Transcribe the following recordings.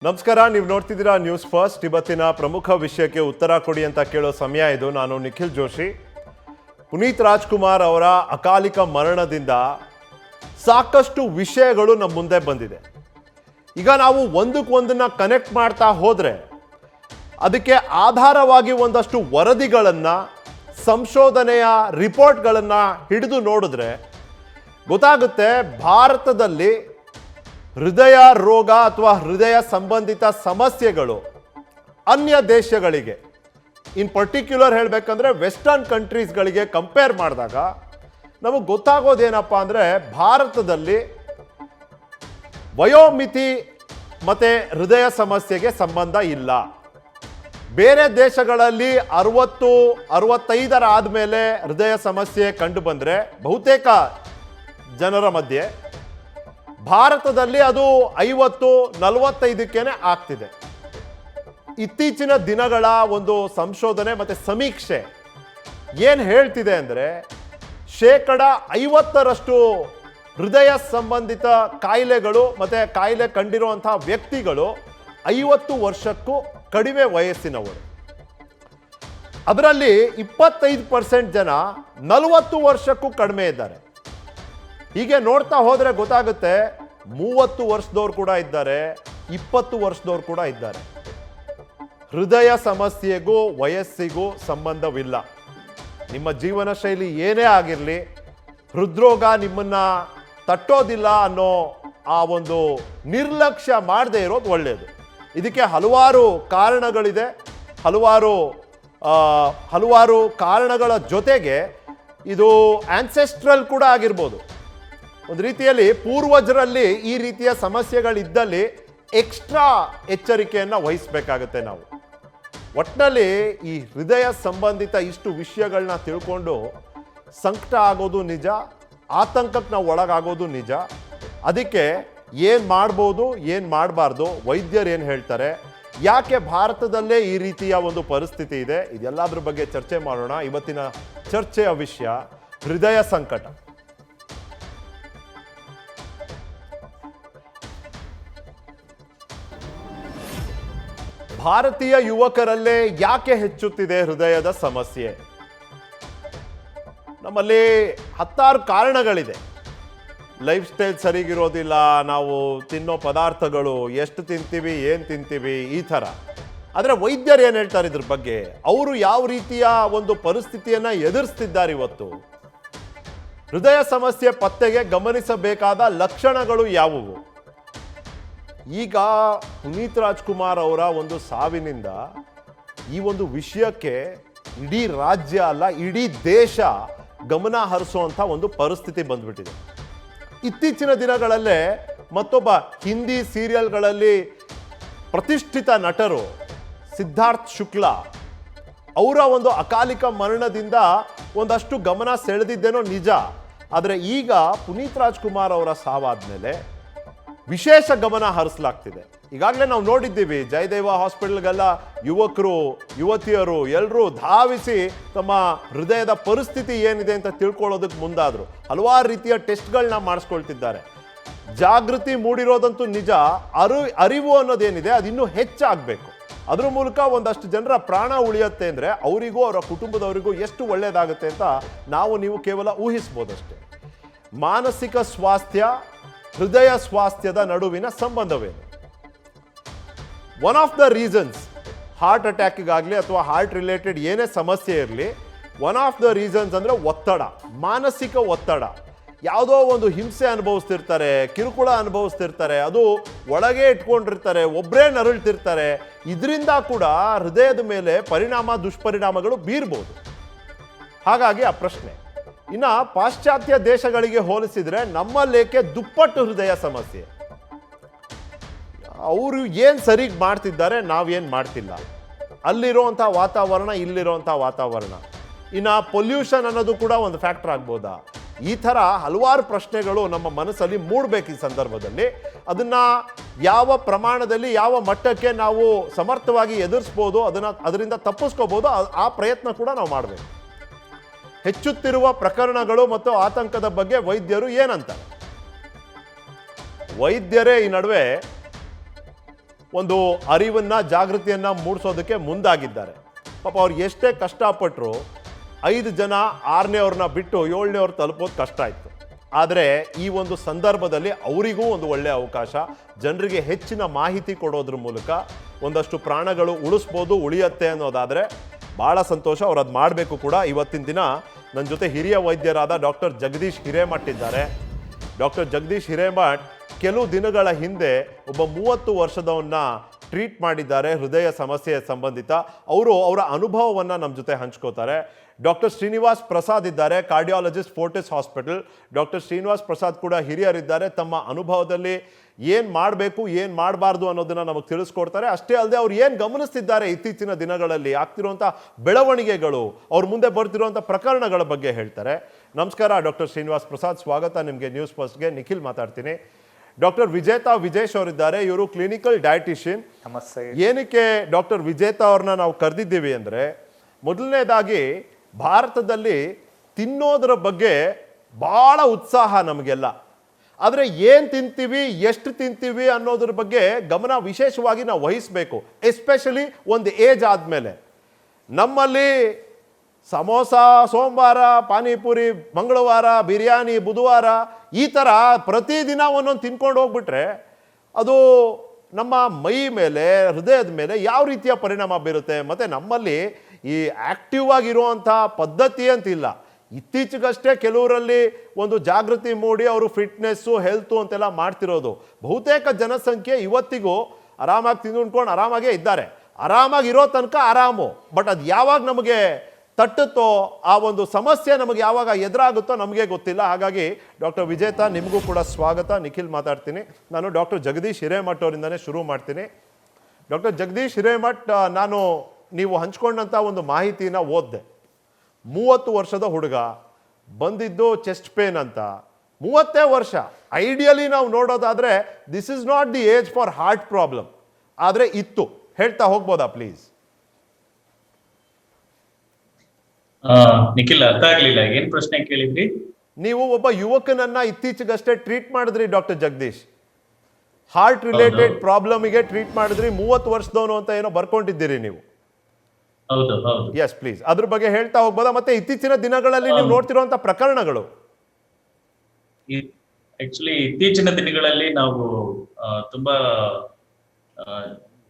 ನಮಸ್ಕಾರ, ನೀವು ನೋಡ್ತಿದ್ದೀರಾ ನ್ಯೂಸ್ ಫಸ್ಟ್. ಇವತ್ತಿನ ಪ್ರಮುಖ ವಿಷಯಕ್ಕೆ ಉತ್ತರ ಕೊಡಿ ಅಂತ ಕೇಳೋ ಸಮಯ ಇದು. ನಾನು ನಿಖಿಲ್ ಜೋಶಿ. ಪುನೀತ್ ರಾಜ್ಕುಮಾರ್ ಅವರ ಅಕಾಲಿಕ ಮರಣದಿಂದ ಸಾಕಷ್ಟು ವಿಷಯಗಳು ನಮ್ಮ ಮುಂದೆ ಬಂದಿದೆ. ಈಗ ನಾವು ಒಂದಕ್ಕೊಂದನ್ನ ಕನೆಕ್ಟ್ ಮಾಡ್ತಾ ಹೋದರೆ ಅದಕ್ಕೆ ಆಧಾರವಾಗಿ ಒಂದಷ್ಟು ವರದಿಗಳನ್ನು, ಸಂಶೋಧನೆಯ ರಿಪೋರ್ಟ್ಗಳನ್ನು ಹಿಡಿದು ನೋಡಿದ್ರೆ ಗೊತ್ತಾಗುತ್ತೆ, ಭಾರತದಲ್ಲಿ ಹೃದಯ ರೋಗ ಅಥವಾ ಹೃದಯ ಸಂಬಂಧಿತ ಸಮಸ್ಯೆಗಳು ಅನ್ಯ ದೇಶಗಳಿಗೆ, ಇನ್ ಪರ್ಟಿಕ್ಯುಲರ್ ಹೇಳಬೇಕಂದ್ರೆ ವೆಸ್ಟರ್ನ್ ಕಂಟ್ರೀಸ್ಗಳಿಗೆ ಕಂಪೇರ್ ಮಾಡಿದಾಗ ನಮಗೆ ಗೊತ್ತಾಗೋದೇನಪ್ಪ ಅಂದರೆ, ಭಾರತದಲ್ಲಿ ವಯೋಮಿತಿ ಮತ್ತು ಹೃದಯ ಸಮಸ್ಯೆಗೆ ಸಂಬಂಧ ಇಲ್ಲ. ಬೇರೆ ದೇಶಗಳಲ್ಲಿ 60-65 ಆದಮೇಲೆ ಹೃದಯ ಸಮಸ್ಯೆ ಕಂಡು ಬಂದರೆ ಬಹುತೇಕ ಜನರ ಮಧ್ಯೆ, ಭಾರತದಲ್ಲಿ ಅದು 50-45ಕ್ಕೇನೆ ಆಗ್ತಿದೆ. ಇತ್ತೀಚಿನ ದಿನಗಳ ಒಂದು ಸಂಶೋಧನೆ ಮತ್ತು ಸಮೀಕ್ಷೆ ಏನು ಹೇಳ್ತಿದೆ ಅಂದರೆ, 50% ಹೃದಯ ಸಂಬಂಧಿತ ಕಾಯಿಲೆಗಳು ಮತ್ತು ಕಾಯಿಲೆ ಕಂಡಿರುವಂಥ ವ್ಯಕ್ತಿಗಳು 50 ವರ್ಷಕ್ಕೂ ಕಡಿಮೆ ವಯಸ್ಸಿನವರು. ಅದರಲ್ಲಿ 25% ಜನ 40 ವರ್ಷಕ್ಕೂ ಕಡಿಮೆ ಇದ್ದಾರೆ. ಹೀಗೆ ನೋಡ್ತಾ ಹೋದರೆ ಗೊತ್ತಾಗುತ್ತೆ, 30 ವರ್ಷದವ್ರು ಕೂಡ ಇದ್ದಾರೆ, 20 ವರ್ಷದವ್ರು ಕೂಡ ಇದ್ದಾರೆ. ಹೃದಯ ಸಮಸ್ಯೆಗೂ ವಯಸ್ಸಿಗೂ ಸಂಬಂಧವಿಲ್ಲ. ನಿಮ್ಮ ಜೀವನ ಶೈಲಿ ಏನೇ ಆಗಿರಲಿ, ಹೃದ್ರೋಗ ನಿಮ್ಮನ್ನು ತಟ್ಟೋದಿಲ್ಲ ಅನ್ನೋ ಆ ಒಂದು ನಿರ್ಲಕ್ಷ್ಯ ಮಾಡದೇ ಇರೋದು ಒಳ್ಳೆಯದು. ಇದಕ್ಕೆ ಹಲವಾರು ಕಾರಣಗಳಿದೆ. ಹಲವಾರು ಕಾರಣಗಳ ಜೊತೆಗೆ ಇದು ಆನ್ಸೆಸ್ಟ್ರಲ್ ಕೂಡ ಆಗಿರ್ಬೋದು. ಒಂದು ರೀತಿಯಲ್ಲಿ ಪೂರ್ವಜರಲ್ಲಿ ಈ ರೀತಿಯ ಸಮಸ್ಯೆಗಳಿದ್ದಲ್ಲಿ ಎಕ್ಸ್ಟ್ರಾ ಎಚ್ಚರಿಕೆಯನ್ನು ವಹಿಸಬೇಕಾಗತ್ತೆ ನಾವು. ಒಟ್ಟಿನಲ್ಲಿ ಈ ಹೃದಯ ಸಂಬಂಧಿತ ಇಷ್ಟು ವಿಷಯಗಳನ್ನ ತಿಳ್ಕೊಂಡು ಸಂಕಟ ಆಗೋದು ನಿಜ, ಆತಂಕಕ್ಕೆ ನಾವು ಒಳಗಾಗೋದು ನಿಜ. ಅದಕ್ಕೆ ಏನು ಮಾಡ್ಬೋದು, ಏನು ಮಾಡಬಾರ್ದು, ವೈದ್ಯರು ಏನು ಹೇಳ್ತಾರೆ, ಯಾಕೆ ಭಾರತದಲ್ಲೇ ಈ ರೀತಿಯ ಒಂದು ಪರಿಸ್ಥಿತಿ ಇದೆ, ಇದೆಲ್ಲದ್ರ ಬಗ್ಗೆ ಚರ್ಚೆ ಮಾಡೋಣ. ಇವತ್ತಿನ ಚರ್ಚೆಯ ವಿಷಯ ಹೃದಯ ಸಂಕಟ. ಭಾರತೀಯ ಯುವಕರಲ್ಲೇ ಯಾಕೆ ಹೆಚ್ಚುತ್ತಿದೆ ಹೃದಯದ ಸಮಸ್ಯೆ? ನಮ್ಮಲ್ಲಿ 10 ಕಾರಣಗಳಿದೆ. ಲೈಫ್ ಸ್ಟೈಲ್ ಸರಿಗಿರೋದಿಲ್ಲ, ನಾವು ತಿನ್ನೋ ಪದಾರ್ಥಗಳು, ಎಷ್ಟು ತಿಂತೀವಿ, ಏನು ತಿಂತೀವಿ, ಈ ಥರ. ಆದರೆ ವೈದ್ಯರು ಏನು ಹೇಳ್ತಾರೆ ಇದ್ರ ಬಗ್ಗೆ? ಅವರು ಯಾವ ರೀತಿಯ ಒಂದು ಪರಿಸ್ಥಿತಿಯನ್ನು ಎದುರಿಸ್ತಿದ್ದಾರೆ ಇವತ್ತು? ಹೃದಯ ಸಮಸ್ಯೆ ಪತ್ತೆಗೆ ಗಮನಿಸಬೇಕಾದ ಲಕ್ಷಣಗಳು ಯಾವುವು? ಈಗ ಪುನೀತ್ ರಾಜ್ಕುಮಾರ್ ಅವರ ಒಂದು ಸಾವಿನಿಂದ ಈ ಒಂದು ವಿಷಯಕ್ಕೆ ಇಡೀ ರಾಜ್ಯ ಅಲ್ಲ, ಇಡೀ ದೇಶ ಗಮನ ಹರಿಸುವಂಥ ಒಂದು ಪರಿಸ್ಥಿತಿ ಬಂದ್ಬಿಟ್ಟಿದೆ. ಇತ್ತೀಚಿನ ದಿನಗಳಲ್ಲೇ ಮತ್ತೊಬ್ಬ ಹಿಂದಿ ಸೀರಿಯಲ್ಗಳಲ್ಲಿ ಪ್ರತಿಷ್ಠಿತ ನಟರು ಸಿದ್ಧಾರ್ಥ್ ಶುಕ್ಲಾ ಅವರ ಒಂದು ಅಕಾಲಿಕ ಮರಣದಿಂದ ಒಂದಷ್ಟು ಗಮನ ಸೆಳೆದಿದ್ದೇನೋ ನಿಜ. ಆದರೆ ಈಗ ಪುನೀತ್ ರಾಜ್ಕುಮಾರ್ ಅವರ ಸಾವಾದ್ಮೇಲೆ ವಿಶೇಷ ಗಮನ ಹರಿಸಲಾಗ್ತಿದೆ. ಈಗಾಗಲೇ ನಾವು ನೋಡಿದ್ದೀವಿ, ಜಯದೇವ ಹಾಸ್ಪಿಟಲ್ಗೆಲ್ಲ ಯುವಕರು, ಯುವತಿಯರು ಎಲ್ಲರೂ ಧಾವಿಸಿ ತಮ್ಮ ಹೃದಯದ ಪರಿಸ್ಥಿತಿ ಏನಿದೆ ಅಂತ ತಿಳ್ಕೊಳ್ಳೋದಕ್ಕೆ ಮುಂದಾದರು. ಹಲವಾರು ರೀತಿಯ ಟೆಸ್ಟ್ಗಳನ್ನ ಮಾಡಿಸ್ಕೊಳ್ತಿದ್ದಾರೆ. ಜಾಗೃತಿ ಮೂಡಿರೋದಂತೂ ನಿಜ. ಅರಿವು ಅನ್ನೋದೇನಿದೆ ಅದು ಇನ್ನೂ ಹೆಚ್ಚಾಗಬೇಕು. ಅದ್ರ ಮೂಲಕ ಒಂದಷ್ಟು ಜನರ ಪ್ರಾಣ ಉಳಿಯುತ್ತೆ ಅಂದರೆ ಅವರಿಗೂ ಅವರ ಕುಟುಂಬದವರಿಗೂ ಎಷ್ಟು ಒಳ್ಳೆಯದಾಗುತ್ತೆ ಅಂತ ನೀವು ಕೇವಲ ಊಹಿಸ್ಬೋದಷ್ಟೇ. ಮಾನಸಿಕ ಸ್ವಾಸ್ಥ್ಯ, ಹೃದಯ ಸ್ವಾಸ್ಥ್ಯದ ನಡುವಿನ ಸಂಬಂಧವೇನು? One of the reasons, heart ಅಟ್ಯಾಕ್ಗಾಗಲಿ ಅಥವಾ ಹಾರ್ಟ್ ರಿಲೇಟೆಡ್ ಏನೇ ಸಮಸ್ಯೆ ಇರಲಿ, ಒನ್ ಆಫ್ ದ ರೀಸನ್ಸ್ ಅಂದರೆ ಒತ್ತಡ, ಮಾನಸಿಕ ಒತ್ತಡ. ಯಾವುದೋ ಒಂದು ಹಿಂಸೆ ಅನುಭವಿಸ್ತಿರ್ತಾರೆ, ಕಿರುಕುಳ ಅನುಭವಿಸ್ತಿರ್ತಾರೆ, ಅದು ಒಳಗೆ ಇಟ್ಕೊಂಡಿರ್ತಾರೆ, ಒಬ್ಬರೇ ನರಳ್ತಿರ್ತಾರೆ. ಇದರಿಂದ ಕೂಡ ಹೃದಯದ ಮೇಲೆ ದುಷ್ಪರಿಣಾಮಗಳು ಬೀರ್ಬೋದು. ಹಾಗಾಗಿ ಆ ಪ್ರಶ್ನೆ. ಇನ್ನು ಪಾಶ್ಚಾತ್ಯ ದೇಶಗಳಿಗೆ ಹೋಲಿಸಿದರೆ ನಮ್ಮಲ್ಲೇಕೆ ದುಪ್ಪಟ್ಟು ಹೃದಯ ಸಮಸ್ಯೆ? ಅವರು ಏನು ಸರಿಗೆ ಮಾಡ್ತಿದ್ದಾರೆ, ನಾವೇನು ಮಾಡ್ತಿಲ್ಲ. ಅಲ್ಲಿರುವಂಥ ವಾತಾವರಣ, ಇಲ್ಲಿರುವಂಥ ವಾತಾವರಣ, ಇನ್ನು ಪೊಲ್ಯೂಷನ್ ಅನ್ನೋದು ಕೂಡ ಒಂದು ಫ್ಯಾಕ್ಟರ್ ಆಗ್ಬೋದಾ? ಈ ಥರ ಹಲವಾರು ಪ್ರಶ್ನೆಗಳು ನಮ್ಮ ಮನಸ್ಸಲ್ಲಿ ಮೂಡಬೇಕು. ಈ ಸಂದರ್ಭದಲ್ಲಿ ಅದನ್ನು ಯಾವ ಪ್ರಮಾಣದಲ್ಲಿ, ಯಾವ ಮಟ್ಟಕ್ಕೆ ನಾವು ಸಮರ್ಥವಾಗಿ ಎದುರಿಸ್ಬೋದು, ಅದರಿಂದ ತಪ್ಪಿಸ್ಕೋಬೋದು, ಆ ಪ್ರಯತ್ನ ಕೂಡ ನಾವು ಮಾಡಬೇಕು. ಹೆಚ್ಚುತ್ತಿರುವ ಪ್ರಕರಣಗಳು ಮತ್ತು ಆತಂಕದ ಬಗ್ಗೆ ವೈದ್ಯರು ಏನಂತಾರೆ? ವೈದ್ಯರೇ ಈ ನಡುವೆ ಒಂದು ಅರಿವನ್ನ ಜಾಗೃತಿಯನ್ನ ಮೂಡಿಸೋದಕ್ಕೆ ಮುಂದಾಗಿದ್ದಾರೆ. ಪಾಪ ಅವ್ರು ಎಷ್ಟೇ ಕಷ್ಟಪಟ್ಟರು 5 ಜನ 6ನೇವ್ರನ್ನ ಬಿಟ್ಟು 7ನೇವ್ರು ತಲುಪೋದು ಕಷ್ಟ ಇತ್ತು. ಆದರೆ ಈ ಒಂದು ಸಂದರ್ಭದಲ್ಲಿ ಅವರಿಗೂ ಒಂದು ಒಳ್ಳೆಯ ಅವಕಾಶ, ಜನರಿಗೆ ಹೆಚ್ಚಿನ ಮಾಹಿತಿ ಕೊಡೋದ್ರ ಮೂಲಕ ಒಂದಷ್ಟು ಪ್ರಾಣಗಳು ಉಳಿಸ್ಬೋದು, ಉಳಿಯತ್ತೆ ಅನ್ನೋದಾದರೆ ಭಾಳ ಸಂತೋಷ. ಅವ್ರು ಅದು ಮಾಡಬೇಕು ಕೂಡ. ಇವತ್ತಿನ ದಿನ ನನ್ನ ಜೊತೆ ಹಿರಿಯ ವೈದ್ಯರಾದ ಡಾಕ್ಟರ್ ಜಗದೀಶ್ ಹಿರೇಮಠ್ ಇದ್ದಾರೆ. ಡಾಕ್ಟರ್ ಜಗದೀಶ್ ಹಿರೇಮಠ್ ಕೆಲವು ದಿನಗಳ ಹಿಂದೆ ಒಬ್ಬ 30 ವರ್ಷದವನ್ನ ಟ್ರೀಟ್ ಮಾಡಿದ್ದಾರೆ ಹೃದಯ ಸಮಸ್ಯೆ ಸಂಬಂಧಿತ. ಅವರು ಅವರ ಅನುಭವವನ್ನು ನಮ್ಮ ಜೊತೆ ಹಂಚ್ಕೋತಾರೆ. ಡಾಕ್ಟರ್ ಶ್ರೀನಿವಾಸ್ ಪ್ರಸಾದ್ ಇದ್ದಾರೆ, cardiologist, Fortis hospital. Doctor Srinivas Prasad ಕೂಡ ಹಿರಿಯರಿದ್ದಾರೆ. ತಮ್ಮ ಅನುಭವದಲ್ಲಿ ಏನು ಮಾಡಬೇಕು ಏನು ಮಾಡಬಾರ್ದು ಅನ್ನೋದನ್ನು ನಮಗೆ ತಿಳಿಸ್ಕೊಡ್ತಾರೆ. ಅಷ್ಟೇ ಅಲ್ಲದೆ ಅವ್ರು ಏನು ಗಮನಿಸ್ತಿದ್ದಾರೆ ಇತ್ತೀಚಿನ ದಿನಗಳಲ್ಲಿ ಆಗ್ತಿರುವಂಥ ಬೆಳವಣಿಗೆಗಳು, ಅವ್ರ ಮುಂದೆ ಬರ್ತಿರುವಂಥ ಪ್ರಕರಣಗಳ ಬಗ್ಗೆ ಹೇಳ್ತಾರೆ. ನಮಸ್ಕಾರ ಡಾಕ್ಟರ್ ಶ್ರೀನಿವಾಸ್ ಪ್ರಸಾದ್, ಸ್ವಾಗತ ನಿಮಗೆ ನ್ಯೂಸ್ ಫಸ್ಟ್ಗೆ. ನಿಖಿಲ್ ಮಾತಾಡ್ತೀನಿ. ಡಾಕ್ಟರ್ ವಿಜೇತಾ ವಿಜೇಶ್ ಅವರಿದ್ದಾರೆ, ಇವರು ಕ್ಲಿನಿಕಲ್ ಡಯಟಿಷಿಯನ್. ನಮಸ್ತೆ. ಏನಕ್ಕೆ ಡಾಕ್ಟರ್ ವಿಜೇತಾ ಅವ್ರನ್ನ ನಾವು ಕರೆದಿದ್ದೀವಿ ಅಂದರೆ, ಮೊದಲನೇದಾಗಿ ಭಾರತದಲ್ಲಿ ತಿನ್ನೋದ್ರ ಬಗ್ಗೆ ಭಾಳ ಉತ್ಸಾಹ ನಮಗೆಲ್ಲ. ಆದರೆ ಏನು ತಿಂತೀವಿ, ಎಷ್ಟು ತಿಂತೀವಿ ಅನ್ನೋದ್ರ ಬಗ್ಗೆ ಗಮನ ವಿಶೇಷವಾಗಿ ನಾವು ವಹಿಸಬೇಕು. ಎಸ್ಪೆಷಲಿ ಒಂದು ಏಜ್ ಆದಮೇಲೆ. ನಮ್ಮಲ್ಲಿ ಸಮೋಸ ಸೋಮವಾರ, ಪಾನಿಪುರಿ ಮಂಗಳವಾರ, ಬಿರಿಯಾನಿ ಬುಧವಾರ, ಈ ಥರ ಪ್ರತಿದಿನ ಒಂದೊಂದು ತಿನ್ಕೊಂಡು ಹೋಗ್ಬಿಟ್ರೆ ಅದು ನಮ್ಮ ಮೈ ಮೇಲೆ, ಹೃದಯದ ಮೇಲೆ ಯಾವ ರೀತಿಯ ಪರಿಣಾಮ ಬೀರುತ್ತೆ. ಮತ್ತು ನಮ್ಮಲ್ಲಿ ಈ ಆ್ಯಕ್ಟಿವ್ ಆಗಿರುವಂಥ ಪದ್ಧತಿ ಅಂತಿಲ್ಲ. ಇತ್ತೀಚೆಗಷ್ಟೇ ಕೆಲವರಲ್ಲಿ ಒಂದು ಜಾಗೃತಿ ಮೂಡಿ ಅವರು ಫಿಟ್ನೆಸ್ಸು, ಹೆಲ್ತು ಅಂತೆಲ್ಲ ಮಾಡ್ತಿರೋದು. ಬಹುತೇಕ ಜನಸಂಖ್ಯೆ ಇವತ್ತಿಗೂ ಆರಾಮಾಗಿ ತಿಂದ್ಕೊಂಡು ಆರಾಮಾಗೇ ಇದ್ದಾರೆ. ಆರಾಮಾಗಿರೋ ತನಕ ಆರಾಮು. ಬಟ್ ಅದು ಯಾವಾಗ ನಮಗೆ ತಟ್ಟುತ್ತೋ, ಆ ಒಂದು ಸಮಸ್ಯೆ ನಮಗೆ ಯಾವಾಗ ಎದುರಾಗುತ್ತೋ ನಮಗೆ ಗೊತ್ತಿಲ್ಲ. ಹಾಗಾಗಿ ಡಾಕ್ಟರ್ ವಿಜೇತಾ ನಿಮಗೂ ಕೂಡ ಸ್ವಾಗತ. ನಿಖಿಲ್ ಮಾತಾಡ್ತೀನಿ. ನಾನು ಡಾಕ್ಟರ್ ಜಗದೀಶ್ ಹಿರೇಮಠ್ ಅವರಿಂದನೇ ಶುರು ಮಾಡ್ತೀನಿ. ಡಾಕ್ಟರ್ ಜಗದೀಶ್ ಹಿರೇಮಠ್, ನಾನು ನೀವು ಹಂಚ್ಕೊಂಡಂಥ ಒಂದು ಮಾಹಿತಿನ ಓದಿದೆ. 30 ವರ್ಷದ ಹುಡುಗ ಬಂದಿದ್ದು ಚೆಸ್ಟ್ ಪೇನ್ ಅಂತ. 30 ವರ್ಷ ಐಡಿಯಲಿ ನಾವು ನೋಡೋದಾದರೆ this is not the age for heart problem. ಆದರೆ ಇತ್ತು. ಹೇಳ್ತಾ ಹೋಗ್ಬೋದಾ ಪ್ಲೀಸ್? ನಿಖಿಲ್, ಅರ್ಥ ಆಗ್ಲಿಲ್ಲ, ಏನ್ ಪ್ರಶ್ನೆ ಕೇಳಿದ್ರಿ? ನೀವು ಒಬ್ಬ ಯುವಕನನ್ನ ಇತ್ತೀಚೆಗಷ್ಟೇ ಟ್ರೀಟ್ ಮಾಡಿದ್ರಿ ಡಾಕ್ಟರ್ ಜಗದೀಶ್. ಹಾರ್ಟ್ ರಿಲೇಟೆಡ್ ಪ್ರಾಬ್ಲಮಿಗೆ ಟ್ರೀಟ್ ಮಾಡಿದ್ರಿ. 30 ವರ್ಷದವನು ಅಂತ ಏನೋ ಬರ್ಕೊಂಡಿದ್ದೀರಿ ನೀವು. ಹೌದು ಹೌದು. ಎಸ್ ಪ್ಲೀಸ್, ಅದ್ರ ಬಗ್ಗೆ ಹೇಳ್ತಾ ಹೋಗ್ಬೋದಾ? ಮತ್ತೆ ಇತ್ತೀಚಿನ ದಿನಗಳಲ್ಲಿ ನೀವು ನೋಡ್ತಿರುವಂತ ಪ್ರಕರಣಗಳು. ಆಕ್ಚುಲಿ ಇತ್ತೀಚಿನ ದಿನಗಳಲ್ಲಿ ನಾವು ತುಂಬಾ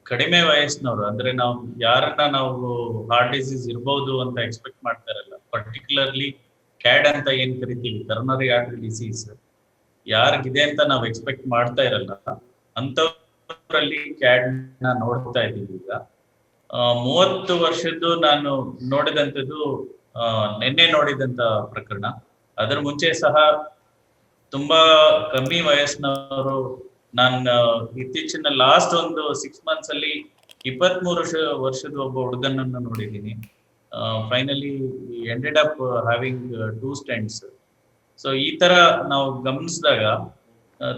ಕಡಿಮೆ ವಯಸ್ಸಿನವರು, ಅಂದ್ರೆ ನಾವು ಯಾರನ್ನ ನಾವು ಹಾರ್ಟ್ ಡಿಸೀಸ್ ಇರ್ಬೋದು ಅಂತ ಎಕ್ಸ್ಪೆಕ್ಟ್ ಮಾಡ್ತಾ ಇರಲ್ಲ. ಪರ್ಟಿಕ್ಯುಲರ್ಲಿ ಕ್ಯಾಡ್ ಅಂತ ಏನ್ ಕರಿತೀವಿ, ಕರೋನರಿ ಆರ್ಟರಿ ಡಿಸೀಸ್, ಯಾರಿಗಿದೆ ಅಂತ ನಾವು ಎಕ್ಸ್ಪೆಕ್ಟ್ ಮಾಡ್ತಾ ಇರಲ್ಲ, ಅಂತವರಲ್ಲಿ ಕ್ಯಾಡ್ ನ ನೋಡ್ತಾ ಇದ್ದೀವಿ ಈಗ. 30 ವರ್ಷದ್ದು ನಾನು ನೋಡಿದಂಥದ್ದು ನಿನ್ನೆ ನೋಡಿದಂತ ಪ್ರಕರಣ. ಅದರ ಮುಂಚೆ ಸಹ ತುಂಬಾ ಕಮ್ಮಿ ವಯಸ್ಸಿನವರು, ನಾನು ಇತ್ತೀಚಿನ ಲಾಸ್ಟ್ ಒಂದು 6 months ಅಲ್ಲಿ 23 ವರ್ಷದ ಒಬ್ಬ ಹುಡುಗನನ್ನು ನೋಡಿದ್ದೀನಿ. Finally ended up having 2 stents. So ಈ ತರ ನಾವು ಗಮನಿಸಿದಾಗ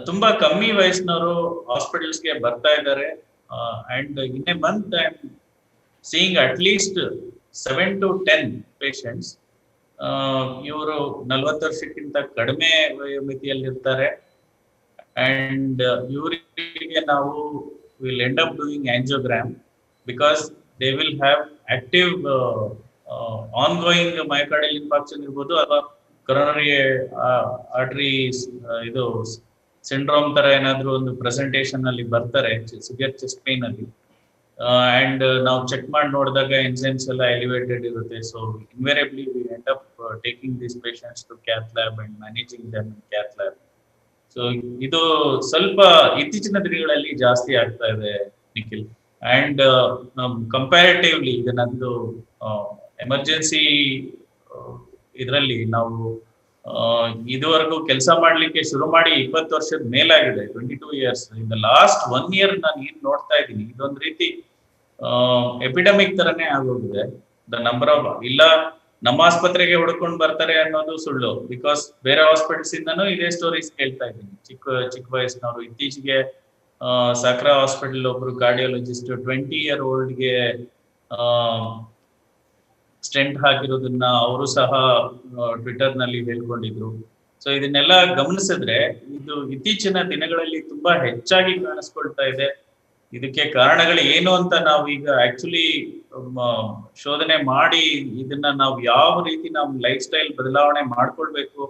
ತುಂಬಾ ಕಮ್ಮಿ ವಯಸ್ಸಿನವರು ಹಾಸ್ಪಿಟಲ್ಸ್ಗೆ ಬರ್ತಾ ಇದ್ದಾರೆ. And in a month I am seeing at least 7 to 10 patients. ಇವರು 40 ವರ್ಷಕ್ಕಿಂತ ಕಡಿಮೆ ವಯೋಮಿತಿಯಲ್ಲಿರ್ತಾರೆ. ಅಂಡ್ ಇವರಿಗೆ ನಾವು will end up doing angiogram because they will have active ongoing myocardial infarction ಇರ್ಬೋದು, ಅಥವಾ ಕೊರೋನರಿ ಆರ್ಟರಿ ಇದು ಸಿಂಡ್ರೋಮ್ ತರ ಏನಾದ್ರು ಒಂದು ಪ್ರೆಸೆಂಟೇಷನ್ ಅಲ್ಲಿ ಬರ್ತಾರೆ ಸಿವಿಯರ್ ಚೆಸ್ಟ್ ಪೇನ್ ಅಲ್ಲಿ. ಅಂಡ್ ನಾವು ಚೆಕ್ ಮಾಡಿ ನೋಡಿದಾಗ ಎನ್ಸೈಮ್ಸ್ ಎಲ್ಲ ಎಲಿವೇಟೆಡ್ ಇರುತ್ತೆ. So invariably we end up taking these patients to cath lab and managing them in cath lab. So ಇದು ಸ್ವಲ್ಪ ಇತ್ತೀಚಿನ ದಿನಗಳಲ್ಲಿ ಜಾಸ್ತಿ ಆಗ್ತಾ ಇದೆ ನಿಖಿಲ್. ಅಂಡ್ ಕಂಪ್ಯಾರಿಟಿವ್ಲಿ ಈಗ ನಂದು ಎಮರ್ಜೆನ್ಸಿ ಇದರಲ್ಲಿ ನಾವು ಇದುವರೆಗೂ ಕೆಲಸ ಮಾಡ್ಲಿಕ್ಕೆ ಶುರು ಮಾಡಿ 20 ವರ್ಷದ ಮೇಲಾಗಿದೆ, 22 years. In the last 1 year ನಾನು ಏನ್ ನೋಡ್ತಾ ಇದ್ದೀನಿ, ಇದೊಂದು ರೀತಿ ಎಪಿಡೆಮಿಕ್ ತರನೇ ಆಗೋಗಿದೆ. ದ ನಂಬರ್ ಆಫ್, ಇಲ್ಲ ನಮ್ಮ ಆಸ್ಪತ್ರೆಗೆ ಹುಡ್ಕೊಂಡು ಬರ್ತಾರೆ ಅನ್ನೋದು ಸುಳ್ಳು. ಬಿಕಾಸ್ ಬೇರೆ ಹಾಸ್ಪಿಟಲ್ಸ್ ಇಂದನೂ ಇದೇ ಸ್ಟೋರೀಸ್ ಕೇಳ್ತಾ ಇದ್ದೀನಿ. ಚಿಕ್ಕ ವಯಸ್ಸಿನವರು ಇತ್ತೀಚೆಗೆ ಸಕ್ರಾ ಹಾಸ್ಪಿಟಲ್ ಒಬ್ರು ಕಾರ್ಡಿಯಾಲಜಿಸ್ಟ್ 20 year oldಗೆ ಸ್ಟೆಂಟ್ ಹಾಕಿರೋದನ್ನ ಅವರು ಸಹ ಟ್ವಿಟರ್ ನಲ್ಲಿ ಹೇಳ್ಕೊಂಡಿದ್ರು. ಸೊ ಇದನ್ನೆಲ್ಲ ಗಮನಿಸಿದ್ರೆ ಇದು ಇತ್ತೀಚಿನ ದಿನಗಳಲ್ಲಿ ತುಂಬಾ ಹೆಚ್ಚಾಗಿ ಕಾಣಿಸ್ಕೊಳ್ತಾ ಇದೆ. ಇದಕ್ಕೆ ಕಾರಣಗಳು ಏನು ಅಂತ ನಾವು ಈಗ ಆಕ್ಚುಲಿ ಶೋಧನೆ ಮಾಡಿ ಇದನ್ನ ನಾವು ಯಾವ ರೀತಿ ನಾವು ಲೈಫ್ ಸ್ಟೈಲ್ ಬದಲಾವಣೆ ಮಾಡ್ಕೊಳ್ಬೇಕು.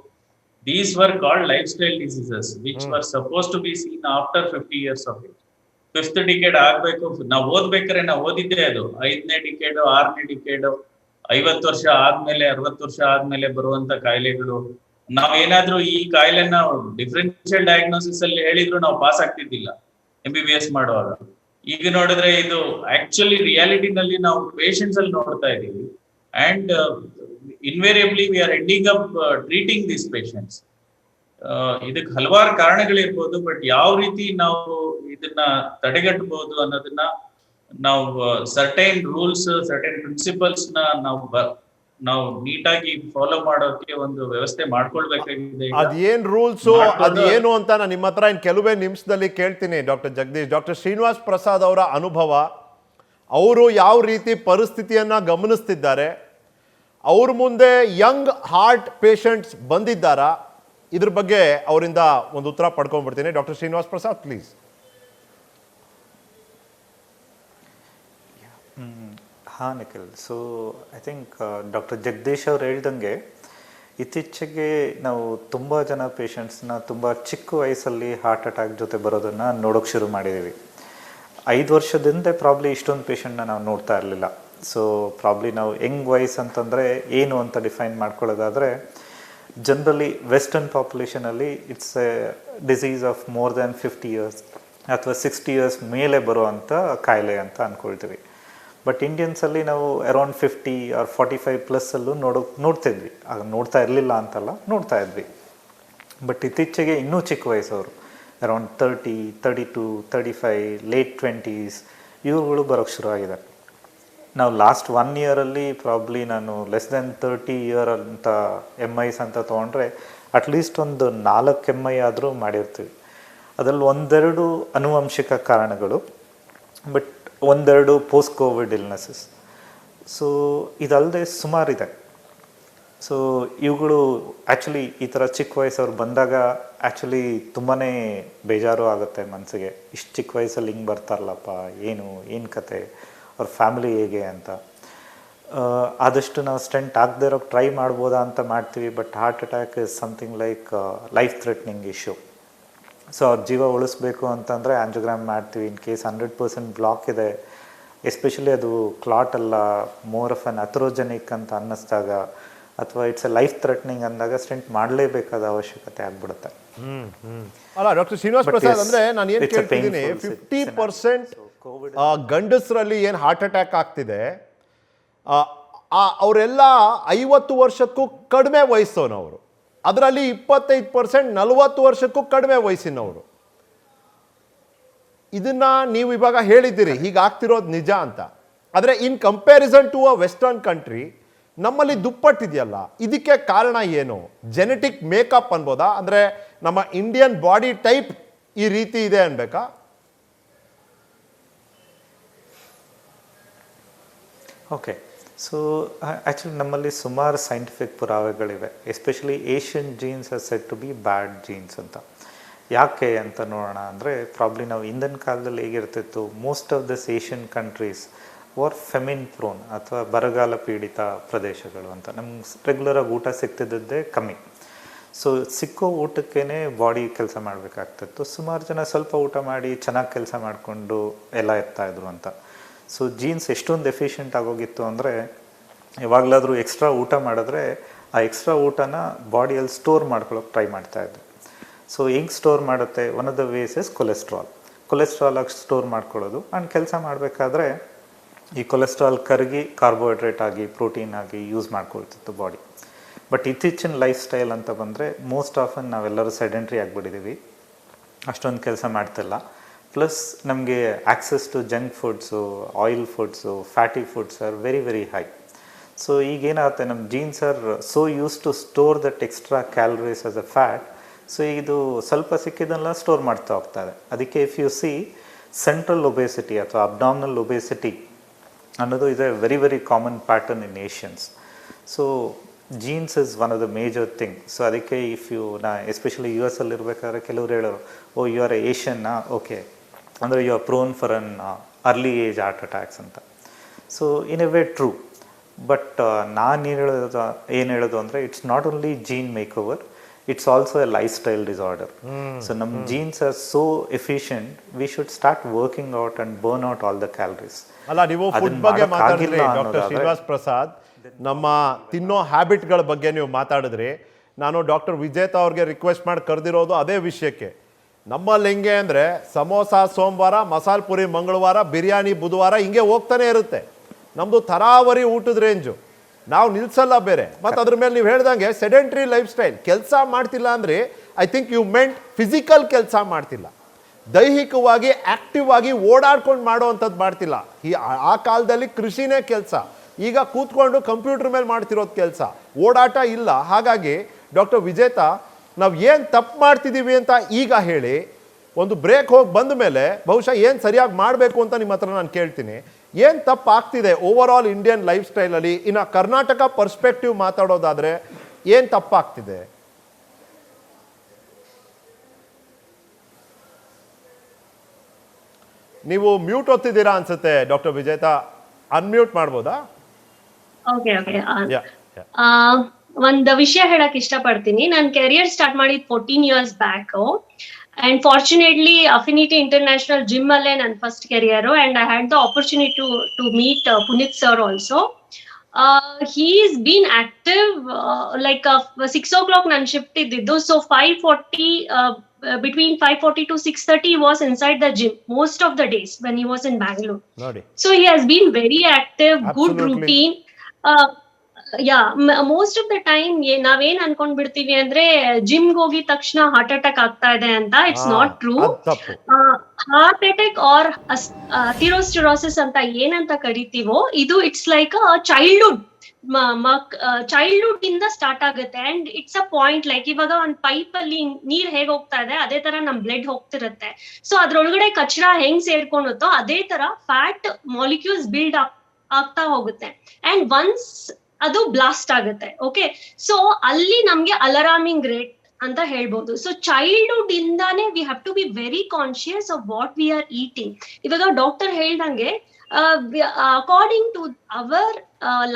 These were called life style diseases which were supposed to be seen after 50 years of age. 5th decade ಆಗ್ಬೇಕು. ನಾವು ಓದ್ಬೇಕಾದ್ರೆ ನಾವು ಓದಿದ್ದೇ ಅದು 5ನೇ ಡಿಕೇಡ್ 6ನೇ ಡಿಕೇಡ್ 50 ವರ್ಷ ಆದ್ಮೇಲೆ 60 ವರ್ಷ ಆದ್ಮೇಲೆ ಬರುವಂತ ಕಾಯಿಲೆಗಳು. ನಾವೇನಾದ್ರೂ ಈ ಕಾಯಿಲೆನ ಡಿಫ್ರೆನ್ಷಿಯಲ್ ಡಯಾಗ್ನೋಸಿಸ್ ಅಲ್ಲಿ ಹೇಳಿದ್ರು ನಾವು ಪಾಸ್ ಆಗ್ತಿದ್ದಿಲ್ಲ MBBS ಮಾಡುವಾಗ. ಈಗ ನೋಡಿದ್ರೆ ಇದು ಆಕ್ಚುಲಿ ರಿಯಾಲಿಟಿನಲ್ಲಿ ನಾವು ಪೇಷಂಟ್ಸ್ ಅಲ್ಲಿ ನೋಡ್ತಾ ಇದೀವಿ. And invariably we are ending up treating these patients. ಇದಕ್ಕೆ ಹಲವಾರು ಕಾರಣಗಳಿರ್ಬೋದು, ಬಟ್ ಯಾವ ರೀತಿ ನಾವು ಇದನ್ನ ತಡೆಗಟ್ಟಬಹುದು ಅನ್ನೋದನ್ನ ನಾವು ಸರ್ಟೈನ್ ರೂಲ್ಸ್, ಸರ್ಟೈನ್ ಪ್ರಿನ್ಸಿಪಲ್ಸ್ ನ ನಾವು ನೀಟಾಗಿ ಫಾಲೋ ಮಾಡೋಕೆ ಒಂದು ವ್ಯವಸ್ಥೆ ಮಾಡ್ಕೊಳ್ಬೇಕಾಗಿದೆ. ಅದೇನ್ ರೂಲ್ಸ್ ಅದೇನು ಅಂತ ನಾನು ನಿಮ್ಮ ಹತ್ರ ಇನ್ ಕೆಲವೇ ನಿಮಿಷದಲ್ಲಿ ಕೇಳ್ತೀನಿ. ಡಾಕ್ಟರ್ ಜಗದೀಶ್, ಡಾಕ್ಟರ್ ಶ್ರೀನಿವಾಸ್ ಪ್ರಸಾದ್ ಅವರ ಅನುಭವ, ಅವರು ಯಾವ ರೀತಿ ಪರಿಸ್ಥಿತಿಯನ್ನ ಗಮನಿಸ್ತಿದ್ದಾರೆ, ಅವ್ರ ಮುಂದೆ ಯಂಗ್ ಹಾರ್ಟ್ ಪೇಷಂಟ್ಸ್ ಬಂದಿದ್ದಾರಾ, ಇದ್ರ ಬಗ್ಗೆ ಅವರಿಂದ ಒಂದು ಉತ್ತರ ಪಡ್ಕೊಂಡ್ಬಿಡ್ತೀನಿ. Doctor Srinivas Prasad, please. ಹಾಂ Nikhil, so I think doctor Jagadish ಅವ್ರು ಹೇಳ್ದಂಗೆ ಇತ್ತೀಚೆಗೆ ನಾವು ತುಂಬ ಜನ ಪೇಷಂಟ್ಸ್ನ ತುಂಬ ಚಿಕ್ಕ ವಯಸ್ಸಲ್ಲಿ ಹಾರ್ಟ್ ಅಟ್ಯಾಕ್ ಜೊತೆ ಬರೋದನ್ನು ನೋಡೋಕೆ ಶುರು ಮಾಡಿದ್ದೀವಿ. 5 ವರ್ಷದಿಂದ ಪ್ರಾಬ್ಲಿ ಇಷ್ಟೊಂದು ಪೇಷಂಟ್ನ ನಾವು ನೋಡ್ತಾ ಇರಲಿಲ್ಲ. ಸೊ ಪ್ರಾಬ್ಲಿ ನಾವು ಯಂಗ್ ವಯಸ್ಸು ಅಂತಂದರೆ ಏನು ಅಂತ ಡಿಫೈನ್ ಮಾಡ್ಕೊಳ್ಳೋದಾದರೆ, ಜನರಲಿ ವೆಸ್ಟರ್ನ್ ಪಾಪ್ಯುಲೇಷನಲ್ಲಿ it's a disease of more than 50 years ಅಥವಾ 60 years ಮೇಲೆ ಬರುವಂಥ ಕಾಯಿಲೆ ಅಂತ ಅಂದ್ಕೊಳ್ತೀವಿ. ಬಟ್ ಇಂಡಿಯನ್ಸಲ್ಲಿ ನಾವು ಅರೌಂಡ್ 50 or 45+ ನೋಡ್ತಿದ್ವಿ. ಆಗ ನೋಡ್ತಾ ಇರಲಿಲ್ಲ ಅಂತಲ್ಲ, ನೋಡ್ತಾ ಇದ್ವಿ. ಬಟ್ ಇತ್ತೀಚೆಗೆ ಇನ್ನೂ ಚಿಕ್ಕ ವಯಸ್ಸವರು ಅರೌಂಡ್ 30, 32, 35, ಲೇಟ್ 20s ಇವುಗಳು ಬರೋಕ್ಕೆ ಶುರು ಆಗಿದೆ. ನಾವು ಲಾಸ್ಟ್ 1 year ಪ್ರಾಬ್ಲಿ ನಾನು ಲೆಸ್ ದೆನ್ 30 year ಅಂತ MIs ಅಂತ ತೊಗೊಂಡ್ರೆ ಅಟ್ಲೀಸ್ಟ್ ಒಂದು 4 MI ಆದರೂ ಮಾಡಿರ್ತೀವಿ. ಅದರಲ್ಲಿ 1-2 ಆನುವಂಶಿಕ ಕಾರಣಗಳು, but 1-2 post Covid illnesses. So ಇದಲ್ಲದೆ ಸುಮಾರಿದೆ. ಸೊ ಇವುಗಳು ಆ್ಯಕ್ಚುಲಿ ಈ ಥರ ಚಿಕ್ಕ ವಯಸ್ಸವ್ರು ಬಂದಾಗ ಆ್ಯಕ್ಚುಲಿ ತುಂಬಾ ಬೇಜಾರು ಆಗುತ್ತೆ ಮನಸ್ಸಿಗೆ. ಇಷ್ಟು ಚಿಕ್ಕ ವಯಸ್ಸಲ್ಲಿ ಹಿಂಗೆ ಬರ್ತಾರಲ್ಲಪ್ಪ, ಏನು ಕತೆ, ಅವ್ರ ಫ್ಯಾಮಿಲಿ ಹೇಗೆ ಅಂತ. ಆದಷ್ಟು ನಾವು ಸ್ಟೆಂಟ್ ಆಗದೆ ಇರೋಕ್ಕೆ ಟ್ರೈ ಮಾಡ್ಬೋದಾ ಅಂತ ಮಾಡ್ತೀವಿ. But heart attack is something like life threatening issue. So ಅವ್ರ ಜೀವ ಉಳಿಸ್ಬೇಕು ಅಂತಂದರೆ ಆಂಜಿಯೋಗ್ರಾಮ್ ಮಾಡ್ತೀವಿ. ಇನ್ ಕೇಸ್ 100% ಬ್ಲಾಕ್ ಇದೆ, ಎಸ್ಪೆಷಲಿ ಅದು ಕ್ಲಾಟ್ ಅಲ್ಲ, ಮೋರ್ ಆಫ್ ಅನ್ ಅಥ್ರೋಜೆನಿಕ್ ಅಂತ ಅನ್ನಿಸ್ದಾಗ, ಅಥವಾ ಇಟ್ಸ್ ಎ ಲೈಫ್ ಥ್ರೆಟ್ನಿಂಗ್ ಅಂದಾಗ ಸ್ಟೆಂಟ್ ಮಾಡಲೇಬೇಕಾದ ಅವಶ್ಯಕತೆ ಆಗ್ಬಿಡುತ್ತೆ. ಅಲ್ಲ ಡಾಕ್ಟರ್ ಶ್ರೀನಿವಾಸ್ ಪ್ರಸಾದ್, ಅಂದರೆ ನಾನು ಏನು ಕೇಳ್ತಿದ್ದೀನಿ, 50% ಗಂಡಸರಲ್ಲಿ ಏನು ಹಾರ್ಟ್ ಅಟ್ಯಾಕ್ ಆಗ್ತಿದೆ, ಅವರೆಲ್ಲ 50 ವರ್ಷಕ್ಕೂ ಕಡಿಮೆ ವಯಸ್ಸವನವರು. ಅದರಲ್ಲಿ 25% 40 ವರ್ಷಕ್ಕೂ ಕಡಿಮೆ ವಯಸ್ಸಿನವರು. ಇದನ್ನ ನೀವು ಇವಾಗ ಹೇಳಿದ್ದೀರಿ ಹೀಗಾಗ್ತಿರೋದು ನಿಜ ಅಂತ. ಆದರೆ in comparison to a western country ನಮ್ಮಲ್ಲಿ ದುಪ್ಪಟ್ಟಿದೆಯಲ್ಲ, ಇದಕ್ಕೆ ಕಾರಣ ಏನು? ಜೆನೆಟಿಕ್ ಮೇಕಪ್ ಅನ್ಬೋದಾ? ಅಂದರೆ ನಮ್ಮ ಇಂಡಿಯನ್ ಬಾಡಿ ಟೈಪ್ ಈ ರೀತಿ ಇದೆ ಅನ್ಬೇಕಾ? ಓಕೆ, ಸೊ ಆ್ಯಕ್ಚುಲಿ ನಮ್ಮಲ್ಲಿ ಸುಮಾರು ಸೈಂಟಿಫಿಕ್ ಪುರಾವೆಗಳಿವೆ. Especially Asian genes are said to be bad genes ಅಂತ. ಯಾಕೆ ಅಂತ ನೋಡೋಣ ಅಂದರೆ, ಪ್ರಾಬ್ಲಿ ನಾವು ಹಿಂದಿನ ಕಾಲದಲ್ಲಿ ಹೇಗಿರ್ತಿತ್ತು, most of this Asian countries are famine prone ಅಥವಾ ಬರಗಾಲ ಪೀಡಿತ ಪ್ರದೇಶಗಳು ಅಂತ. ನಮ್ಗೆ ರೆಗ್ಯುಲರಾಗಿ ಊಟ ಸಿಗ್ತಿದ್ದೇ ಕಮ್ಮಿ. ಸೊ ಸಿಕ್ಕೋ ಊಟಕ್ಕೇ ಬಾಡಿ ಕೆಲಸ ಮಾಡಬೇಕಾಗ್ತಿತ್ತು. ಸುಮಾರು ಜನ ಸ್ವಲ್ಪ ಊಟ ಮಾಡಿ ಚೆನ್ನಾಗಿ ಕೆಲಸ ಮಾಡಿಕೊಂಡು ಎಲ್ಲ ಇರ್ತಾಯಿದ್ರು ಅಂತ. ಸೊ ಜೀನ್ಸ್ ಎಷ್ಟೊಂದು ಎಫಿಷಿಯೆಂಟ್ ಆಗೋಗಿತ್ತು ಅಂದರೆ, ಯಾವಾಗಲಾದರೂ ಎಕ್ಸ್ಟ್ರಾ ಊಟ ಮಾಡಿದ್ರೆ ಆ ಎಕ್ಸ್ಟ್ರಾ ಊಟನ ಬಾಡಿಯಲ್ಲಿ ಸ್ಟೋರ್ ಮಾಡ್ಕೊಳ್ಳೋಕೆ ಟ್ರೈ ಮಾಡ್ತಾಯಿದ್ರು. ಸೊ ಹೆಂಗೆ ಸ್ಟೋರ್ ಮಾಡುತ್ತೆ? One of the ways is cholesterol ಆಗಿ ಸ್ಟೋರ್ ಮಾಡ್ಕೊಳ್ಳೋದು. ಆ್ಯಂಡ್ ಕೆಲಸ ಮಾಡಬೇಕಾದ್ರೆ ಈ ಕೊಲೆಸ್ಟ್ರಾಲ್ ಕರಗಿ ಕಾರ್ಬೋಹೈಡ್ರೇಟ್ ಆಗಿ, ಪ್ರೋಟೀನ್ ಆಗಿ ಯೂಸ್ ಮಾಡ್ಕೊಳ್ತಿತ್ತು ಬಾಡಿ. ಬಟ್ ಇತ್ತೀಚಿನ ಲೈಫ್ ಸ್ಟೈಲ್ ಅಂತ ಬಂದರೆ ಮೋಸ್ಟ್ ಆಫನ್ ನಾವೆಲ್ಲರೂ ಸೆಡೆಂಟ್ರಿ ಆಗಿಬಿಟ್ಟಿದ್ದೀವಿ, ಅಷ್ಟೊಂದು ಕೆಲಸ ಮಾಡ್ತಿಲ್ಲ. ಪ್ಲಸ್ ನಮಗೆ access to junk foods, oil foods, fatty foods are very very high. So ಈಗೇನಾಗುತ್ತೆ, ನಮ್ಮ genes are so used to store that extra calories as a fat. So ಇದು ಸ್ವಲ್ಪ ಸಿಕ್ಕಿದ್ದೆಲ್ಲ ಸ್ಟೋರ್ ಮಾಡ್ತಾ ಹೋಗ್ತಾರೆ. ಅದಕ್ಕೆ if you see central obesity ಅಥವಾ abdominal obesity ಅನ್ನೋದು ಇದೆ very very common pattern in Asians. So genes is one of the major thing. So ಅದಕ್ಕೆ ಇಫ್ ಯು ಎಸ್ಪೆಷಲಿ US ಅಲ್ಲಿ ಇರಬೇಕಾದ್ರೆ ಕೆಲವ್ರು ಹೇಳೋರು, ಓ ಯು ಆರ್ ಏಷ್ಯನ್ನಾ, ಓಕೆ ಅಂದರೆ you are prone for an early age heart attacks ಅಂತ. So in a way true, but ನಾನು ಏನು ಹೇಳೋದು ಅಂದರೆ it's not only gene make over, it's also a life style disorder. So ನಮ್ಮ genes are so efficient, we should start working out and burn out all the calories. ಅಲ್ಲ, ನೀವು food ಬಗ್ಗೆ ಮಾತಾಡಿದ್ರಿ doctor Srinivas Prasad, ನಮ್ಮ ತಿನ್ನೋ ಹ್ಯಾಬಿಟ್ಗಳ ಬಗ್ಗೆ ನೀವು ಮಾತಾಡಿದ್ರಿ. ನಾನು ಡಾಕ್ಟರ್ ವಿಜೇತಾ ಅವ್ರಿಗೆ ರಿಕ್ವೆಸ್ಟ್ ಮಾಡಿ ಕರೆದಿರೋದು ಅದೇ ವಿಷಯಕ್ಕೆ. ನಮ್ಮಲ್ಲಿ ಹೆಂಗೆ ಅಂದರೆ ಸಮೋಸ ಸೋಮವಾರ, ಮಸಾಲೆ ಪುರಿ ಮಂಗಳವಾರ, ಬಿರಿಯಾನಿ ಬುಧವಾರ, ಹಿಂಗೆ ಹೋಗ್ತಾನೆ ಇರುತ್ತೆ. ನಮ್ಮದು ತರಾವರಿ ಊಟದ ರೇಂಜು, ನಾವು ನಿಲ್ಸಲ್ಲ ಬೇರೆ. ಮತ್ತು ಅದ್ರ ಮೇಲೆ ನೀವು ಹೇಳ್ದಂಗೆ ಸೆಡೆಂಟ್ರಿ ಲೈಫ್ ಸ್ಟೈಲ್, ಕೆಲಸ ಮಾಡ್ತಿಲ್ಲ ಅಂದರೆ I think you meant physical ಕೆಲಸ ಮಾಡ್ತಿಲ್ಲ, ದೈಹಿಕವಾಗಿ ಆಕ್ಟಿವ್ ಆಗಿ ಓಡಾಡ್ಕೊಂಡು ಮಾಡೋವಂಥದ್ದು ಮಾಡ್ತಿಲ್ಲ. ಆ ಕಾಲದಲ್ಲಿ ಕೃಷಿನೇ ಕೆಲಸ, ಈಗ ಕೂತ್ಕೊಂಡು ಕಂಪ್ಯೂಟರ್ ಮೇಲೆ ಮಾಡ್ತಿರೋದು ಕೆಲಸ, ಓಡಾಟ ಇಲ್ಲ. ಹಾಗಾಗಿ ಡಾಕ್ಟರ್ ವಿಜೇತಾ, ನಾವು ಏನು ತಪ್ಪು ಮಾಡ್ತಿದ್ದೀವಿ ಅಂತ ಈಗ ಹೇಳಿ, ಒಂದು ಬ್ರೇಕ್ ಹೋಗಿ ಬಂದ ಮೇಲೆ ಬಹುಶಃ ಏನು ಸರಿಯಾಗಿ ಮಾಡಬೇಕು ಅಂತ ನಿಮ್ಮ ಹತ್ರ ನಾನು ಕೇಳ್ತೀನಿ. ಏನು ತಪ್ಪು ಆಗ್ತಿದೆ ಓವರ್ ಆಲ್ ಇಂಡಿಯನ್ ಲೈಫ್ ಸ್ಟೈಲಲ್ಲಿ, ಇನ್ನು ಕರ್ನಾಟಕ ಪರ್ಸ್ಪೆಕ್ಟಿವ್ ಮಾತಾಡೋದಾದರೆ ಏನು ತಪ್ಪಾಗ್ತಿದೆ? ನೀವು ಮ್ಯೂಟ್ ಒತ್ತಿದ್ದೀರಾ ಅನ್ಸುತ್ತೆ ಡಾಕ್ಟರ್ ವಿಜೇತಾ, ಅನ್ಮ್ಯೂಟ್ ಮಾಡ್ಬೋದಾ? ಓಕೆ ಒಂದ್ ವಿಷಯ ಹೇಳಕ್ ಇಷ್ಟಪಡ್ತೀನಿ. ನಾನು ಕೆರಿಯರ್ ಸ್ಟಾರ್ಟ್ ಮಾಡಿದ್ 14 years back, and fortunately Affinity International gym ಅಲ್ಲೇ ನನ್ನ first career, and I had the opportunity to meet Puneeth sir also. he is been active like 6 o'clock nan shift ididdu, so 5:40 between 5:40 to 6:30 he was inside the gym most of the days when he was in Bangalore. Nodi. So he has been very active. Absolutely. Good routine. Most of the time ನಾವೇನ್ ಅನ್ಕೊಂಡ್ ಬಿಡ್ತೀವಿ ಅಂದ್ರೆ ಜಿಮ್ಗೆ ಹೋಗಿದ ತಕ್ಷಣ heart attack ಆಗ್ತಾ ಇದೆ ಅಂತ. It's not true. Heart attack or atherosclerosis ಅಂತ ಏನಂತ ಕರಿತೀವೋ, ಇದು ಇಟ್ಸ್ ಲೈಕ್ ಚೈಲ್ಡ್ಹುಡ್ ಇಂದ ಸ್ಟಾರ್ಟ್ ಆಗುತ್ತೆ. And it's a point, like ಇವಾಗ ಒಂದ್ ಪೈಪ್ ಅಲ್ಲಿ ನೀರ್ ಹೇಗ್ ಹೋಗ್ತಾ ಇದೆ ಅದೇ ತರ ನಮ್ ಬ್ಲಡ್ ಹೋಗ್ತಿರುತ್ತೆ. ಸೊ ಅದ್ರೊಳಗಡೆ ಕಚರ ಹೆಂಗ್ ಸೇರ್ಕೊಂಡುತ್ತೋ ಅದೇ ತರ ಫ್ಯಾಟ್ ಮಾಲಿಕ್ಯೂಲ್ಸ್ ಬಿಲ್ಡ್ ಆಗ್ತಾ ಹೋಗುತ್ತೆ. ಅಂಡ್ ಒನ್ಸ್ ಅದು ಬ್ಲಾಸ್ಟ್ ಆಗುತ್ತೆ. ಓಕೆ, ಸೊ ಅಲ್ಲಿ ನಮ್ಗೆ ಅಲಾರಾಮಿಂಗ್ ರೇಟ್ ಅಂತ ಹೇಳ್ಬೋದು. ಸೊ ಚೈಲ್ಡ್ಹುಡ್ ಇಂದಾನೆ we have to be very conscious of what we are eating. ಇವಾಗ ಡಾಕ್ಟರ್ ಹೇಳ್ದಂಗೆ according to our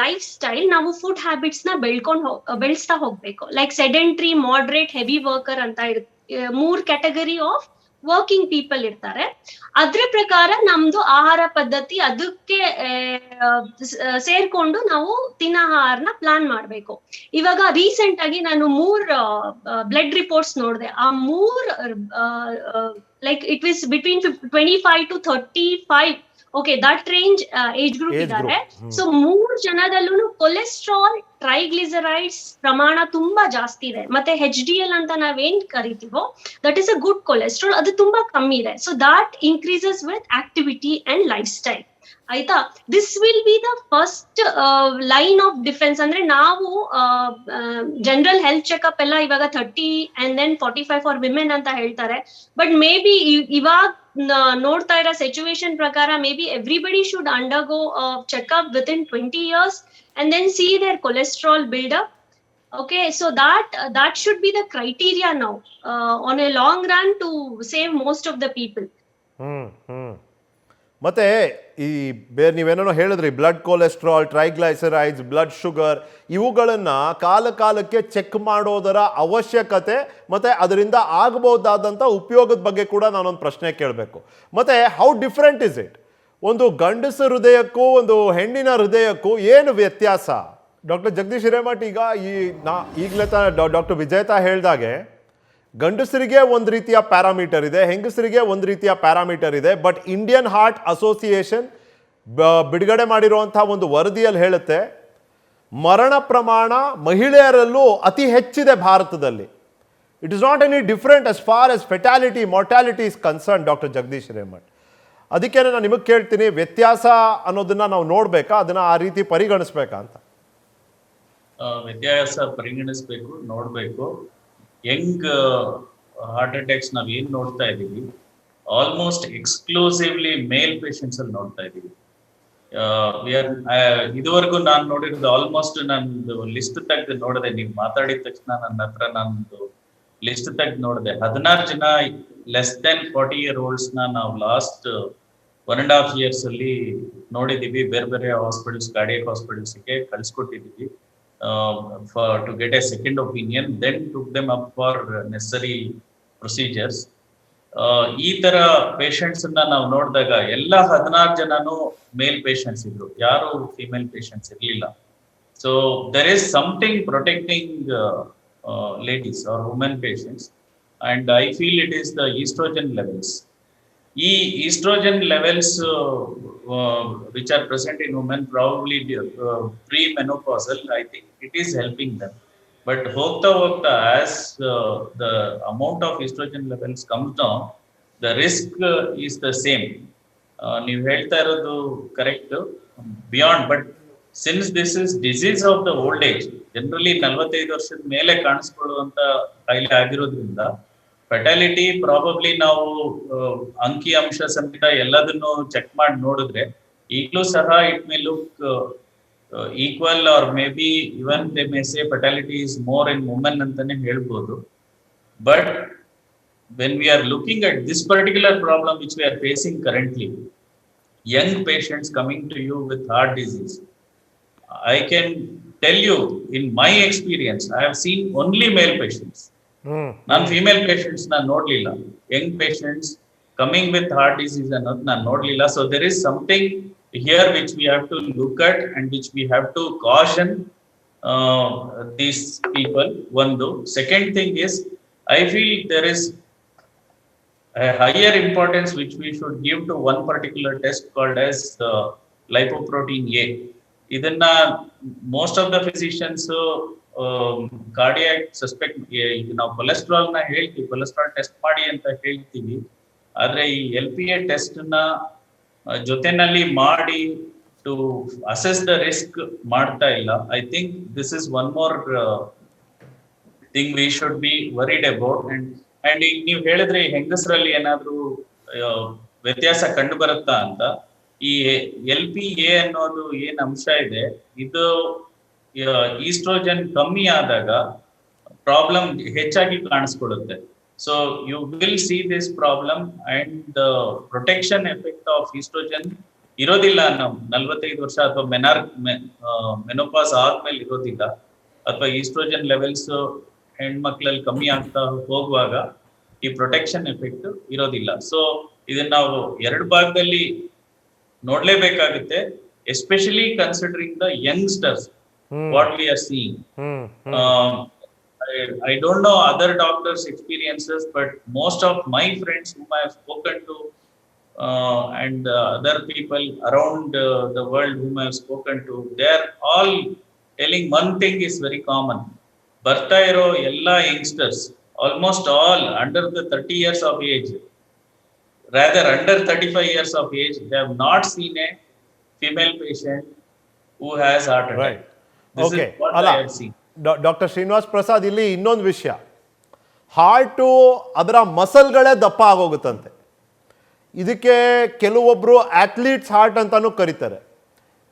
life style ನಾವು ಫುಡ್ ಹ್ಯಾಬಿಟ್ಸ್ ನ ಬೆಳೆಸ್ತಾ ಹೋಗ್ಬೇಕು. Like sedentary, moderate, heavy worker ಅಂತ 3 ಕ್ಯಾಟಗರಿ ಆಫ್ ವರ್ಕಿಂಗ್ ಪೀಪಲ್ ಇರ್ತಾರೆ. ಅದ್ರ ಪ್ರಕಾರ ನಮ್ದು ಆಹಾರ ಪದ್ಧತಿ ಅದಕ್ಕೆ ಸೇರ್ಕೊಂಡು ನಾವು ತಿನ್ನೋ ಆಹಾರನ ಪ್ಲಾನ್ ಮಾಡ್ಬೇಕು. ಇವಾಗ ರೀಸೆಂಟ್ ಆಗಿ ನಾನು 3 ಬ್ಲಡ್ ರಿಪೋರ್ಟ್ಸ್ ನೋಡಿದೆ. ಆ 3 like it was between 25 to 35. Okay, that range age group ಇದ್ದಾರೆ. ಸೊ 3 ಜನದಲ್ಲೂ ಕೊಲೆಸ್ಟ್ರಾಲ್, ಟ್ರೈಗ್ಲಿಸರೈಡ್ಸ್ ಪ್ರಮಾಣ ತುಂಬಾ ಜಾಸ್ತಿ ಇದೆ. ಮತ್ತೆ HDL ಅಂತ ನಾವೇನ್ ಕರಿತೀವೋ that is a good cholesterol, ಅದು ತುಂಬಾ ಕಮ್ಮಿ ಇದೆ. So that increases with activity and life style. ಆಯ್ತಾ, this will be the first line of defence. ಅಂದ್ರೆ ನಾವು ಜನರಲ್ ಹೆಲ್ತ್ ಚೆಕ್ಅಪ್ ಎಲ್ಲ ಇವಾಗ 30 and then 45 ಫಾರ್ ವಿಮೆನ್ ಅಂತ ಹೇಳ್ತಾರೆ. ಬಟ್ ಮೇ ಬಿ ಇವಾಗ ನೋಡ್ತಾ ಇರೋ ಸಿಚುವೇಶನ್ ಪ್ರಕಾರ may be everybody should undergo checkup with in 20 years and then see their cholesterol build up. Okay, so that should be the criteria now on a long run to save most of the people. ಮತ್ತೆ ಈ ಬೇರೆ ನೀವೇನೋ ಹೇಳಿದ್ರಿ, blood cholesterol, ಟ್ರೈಗ್ಲೈಸರೈಡ್ಸ್, blood sugar, ಇವುಗಳನ್ನು ಕಾಲಕ್ಕೆ check ಮಾಡೋದರ ಅವಶ್ಯಕತೆ ಮತ್ತು ಅದರಿಂದ ಆಗಬಹುದಾದಂಥ ಉಪಯೋಗದ ಬಗ್ಗೆ ಕೂಡ ನಾನೊಂದು ಪ್ರಶ್ನೆ ಕೇಳಬೇಕು. ಮತ್ತು ಹೌ ಡಿಫ್ರೆಂಟ್ ಇಸ್ ಇಟ್? ಒಂದು ಗಂಡಸ ಹೃದಯಕ್ಕೂ ಒಂದು ಹೆಣ್ಣಿನ ಹೃದಯಕ್ಕೂ ಏನು ವ್ಯತ್ಯಾಸ? ಡಾಕ್ಟರ್ ಜಗದೀಶ್ ಹಿರೇಮಠ್, ಈಗ ಈಗಲೇ ಡಾಕ್ಟರ್ ವಿಜೇತಾ ಹೇಳ್ದಾಗೆ ಗಂಡಸರಿಗೆ ಒಂದು ರೀತಿಯ ಪ್ಯಾರಾಮೀಟರ್ ಇದೆ, ಹೆಂಗಸರಿಗೆ ಒಂದು ರೀತಿಯ ಪ್ಯಾರಾಮೀಟರ್ ಇದೆ. ಬಟ್ ಇಂಡಿಯನ್ ಹಾರ್ಟ್ ಅಸೋಸಿಯೇಷನ್ ಬಿಡುಗಡೆ ಮಾಡಿರುವಂಥ ಒಂದು ವರದಿಯಲ್ಲಿ ಹೇಳುತ್ತೆ, ಮರಣ ಪ್ರಮಾಣ ಮಹಿಳೆಯರಲ್ಲೂ ಅತಿ ಹೆಚ್ಚಿದೆ ಭಾರತದಲ್ಲಿ. It is not any different as far as fatality, mortality is concern. Doctor Jagadish Hiremath, ಅದಕ್ಕೆ ನಾನು ನಿಮಗೆ ಕೇಳ್ತೀನಿ, ವ್ಯತ್ಯಾಸ ಅನ್ನೋದನ್ನ ನಾವು ನೋಡ್ಬೇಕಾ, ಅದನ್ನ ಆ ರೀತಿ ಪರಿಗಣಿಸ್ಬೇಕಾ ಅಂತ? ವ್ಯತ್ಯಾಸ ಪರಿಗಣಿಸ್ಬೇಕು, ನೋಡ್ಬೇಕು. ಯಂಗ್ ಹಾರ್ಟ್ ಅಟ್ಯಾಕ್ಸ್ ನಾವ್ ಏನ್ ನೋಡ್ತಾ ಇದೀವಿ, ಆಲ್ಮೋಸ್ಟ್ ಎಕ್ಸ್ಕ್ಲೂಸಿವ್ಲಿ ಮೇಲ್ ಪೇಷಂಟ್ಸ್ ಅಲ್ಲಿ ನೋಡ್ತಾ ಇದೀವಿ. ಇದುವರೆಗೂ ನಾನು ನೋಡಿರೋದು ಆಲ್ಮೋಸ್ಟ್ ನಂದು ಲಿಸ್ಟ್ ತೆಗೆದು ನೋಡಿದೆ. ನೀವು ಮಾತಾಡಿದ ತಕ್ಷಣ ನನ್ನ ಹತ್ರ ನಂದು ಲಿಸ್ಟ್ ತೆಗೆದು ನೋಡಿದೆ. 16 ಜನ ಲೆಸ್ ದೆನ್ 40-year-olds ನಾವು ಲಾಸ್ಟ್ 1.5 years ಅಲ್ಲಿ ನೋಡಿದೀವಿ. ಬೇರೆ ಬೇರೆ ಹಾಸ್ಪಿಟಲ್ಸ್, ಕಾರ್ಡಿಯಾಕ್ ಹಾಸ್ಪಿಟಲ್ಸ್ಗೆ ಕಳಿಸ್ಕೊಟ್ಟಿದ್ದೀವಿ to get a second opinion, then took them up for necessary procedures. ಈ ತರ ಪೇಷಂಟ್ಸ್ ನಾವು ನೋಡಿದಾಗ ಎಲ್ಲ 16 ಜನನು ಮೇಲ್ ಪೇಷಂಟ್ಸ್ ಇದ್ರು, ಯಾರು ಫಿಮೇಲ್ ಪೇಷಂಟ್ಸ್ ಇರಲಿಲ್ಲ. So there is something protecting ladies or women patients, and I feel it is the estrogen levels. Estrogen levels which are present in women probably pre-menopausal, I think it is helping them. But hokta as the amount of estrogen levels comes down, the risk is the same. ನೀವು ಹೇಳ್ತಾ ಇರೋದು correct beyond, but since this is disease of the old age, generally 45 ವರ್ಷದ ಮೇಲೆ ಕಾಣಿಸ್ಕೊಳ್ಳುವಂತ ಕಾಯಿಲೆ ಆಗಿರೋದ್ರಿಂದ fatality probably ನಾವು ಅಂಕಿ ಅಂಶ ಸಮೇತ ಎಲ್ಲದನ್ನು ಚೆಕ್ ಮಾಡಿ ನೋಡಿದ್ರೆ ಈಗಲೂ ಸಹ it may look equal or may be even they may say fatality is more in women ಅಂತಾನೆ ಹೇಳ್ಬೋದು. But when we are looking at this particular problem which we are facing currently, young patients coming to you with heart disease, I can tell you in my experience, I have seen only male patients. Non female patients na nodlilla. Young patients coming with heart disease annod na nodlilla. So there is something here which we have to look at and which we have to caution these people. One though. Second thing is, I feel there is a higher importance which we should give to one particular test called as lipoprotein A. Idanna most of the physicians cardiac suspect ನಾವು cholesterol ನ ಹೇಳ್ತೀವಿ, cholesterol test ಮಾಡಿ ಅಂತ ಹೇಳ್ತೀವಿ. ಆದ್ರೆ ಈ LPA test ನ ಜೊತೆನಲ್ಲಿ ಮಾಡಿ ಟು ಅಸೆಸ್ ದ ರಿಸ್ಕ್ ಮಾಡ್ತಾ ಇಲ್ಲ. I think this is one more thing we should be worried about. And ಈಗ ನೀವು ಹೇಳಿದ್ರೆ ಈ ಹೆಂಗಸರಲ್ಲಿ ಏನಾದ್ರೂ ವ್ಯತ್ಯಾಸ ಕಂಡು ಬರುತ್ತಾ ಅಂತ. ಈ LPA ಅನ್ನೋದು ಏನ್ ಅಂಶ ಇದೆ, ಇದು ಈಸ್ಟ್ರೋಜನ್ ಕಮ್ಮಿ ಆದಾಗ ಪ್ರಾಬ್ಲಮ್ ಹೆಚ್ಚಾಗಿ ಕಾಣಿಸ್ಕೊಳ್ಳುತ್ತೆ. So you will see this problem and protection effect of oestrogen ಇರೋದಿಲ್ಲ. ನಾವು 45 ವರ್ಷ ಅಥವಾ ಮೆನೋಪಾಸ್ ಆದ್ಮೇಲೆ ಇರೋದಿಲ್ಲ, ಅಥವಾ ಈಸ್ಟ್ರೋಜನ್ ಲೆವೆಲ್ಸ್ ಹೆಣ್ಮಕ್ಳಲ್ಲಿ ಕಮ್ಮಿ ಆಗ್ತಾ ಹೋಗುವಾಗ ಈ ಪ್ರೊಟೆಕ್ಷನ್ ಎಫೆಕ್ಟ್ ಇರೋದಿಲ್ಲ. ಸೊ ಇದನ್ನ ನಾವು 2 ಭಾಗದಲ್ಲಿ ನೋಡ್ಲೇಬೇಕಾಗುತ್ತೆ, especially considering the youngsters what we are seeing. I don't know other doctors' experiences, but most of my friends whom I have spoken to and other people around the world whom I have spoken to, they are all telling one thing is very common. ಬರ್ತಾ ಇರೋ ಎಲ್ಲ youngsters almost all under the 30 years of age, rather under 35 years of age, they have not seen a female patient who has heart attack. Right. This Okay. is what Alla, I have seen. Doctor Srinivas Prasad, ಇಲ್ಲಿ ಇನ್ನೊಂದು ವಿಷಯ, heart ಅದರ ಮಸಲ್ಗಳೇ ದಪ್ಪ ಆಗೋಗುತ್ತಂತೆ. ಇದಕ್ಕೆ ಕೆಲವೊಬ್ಬರು athletes heart ಅಂತಾನೂ ಕರೀತಾರೆ.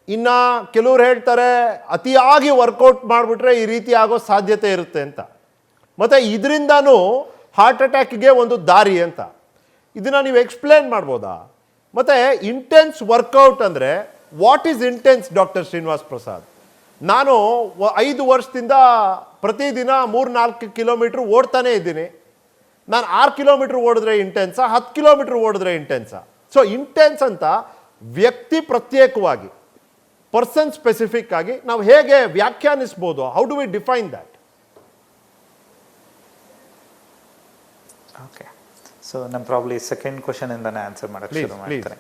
ಇನ್ನು ಕೆಲವ್ರು ಹೇಳ್ತಾರೆ ಅತಿಯಾಗಿ ವರ್ಕೌಟ್ ಮಾಡಿಬಿಟ್ರೆ ಈ ರೀತಿ ಆಗೋ ಸಾಧ್ಯತೆ ಇರುತ್ತೆ ಅಂತ. ಮತ್ತು ಇದರಿಂದನೂ ಹಾರ್ಟ್ ಅಟ್ಯಾಕ್ಗೆ ಒಂದು ದಾರಿ ಅಂತ. ಇದನ್ನು ನೀವು ಎಕ್ಸ್ಪ್ಲೇನ್ ಮಾಡ್ಬೋದಾ? ಮತ್ತು ಇಂಟೆನ್ಸ್ ವರ್ಕೌಟ್ ಅಂದರೆ what is intense, doctor Srinivas Prasad? ನಾನು 5 ವರ್ಷದಿಂದ ಪ್ರತಿದಿನ 3-4 ಕಿಲೋಮೀಟ್ರ್ ಓಡ್ತಾನೆ ಇದ್ದೀನಿ. ನಾನು 6 ಕಿಲೋಮೀಟ್ರ್ ಓಡಿದ್ರೆ ಇಂಟೆನ್ಸಾ, 10 ಕಿಲೋಮೀಟ್ರ್ ಓಡಿದ್ರೆ ಇಂಟೆನ್ಸಾ? ಸೊ ಇಂಟೆನ್ಸ್ ಅಂತ ವ್ಯಕ್ತಿ ಪ್ರತ್ಯೇಕವಾಗಿ, ಪರ್ಸನ್ ಸ್ಪೆಸಿಫಿಕ್ ಆಗಿ ನಾವು ಹೇಗೆ ವ್ಯಾಖ್ಯಾನಿಸ್ಬೋದು? How do we define that? Okay, so ನಾನು ಪ್ರಾಬ್ಲಿ ಸೆಕೆಂಡ್ ಕ್ವಶನಿಂದನೇ ಆನ್ಸರ್ ಮಾಡೋಕ್ಕೆ ಶುರು ಮಾಡ್ತಾರೆ.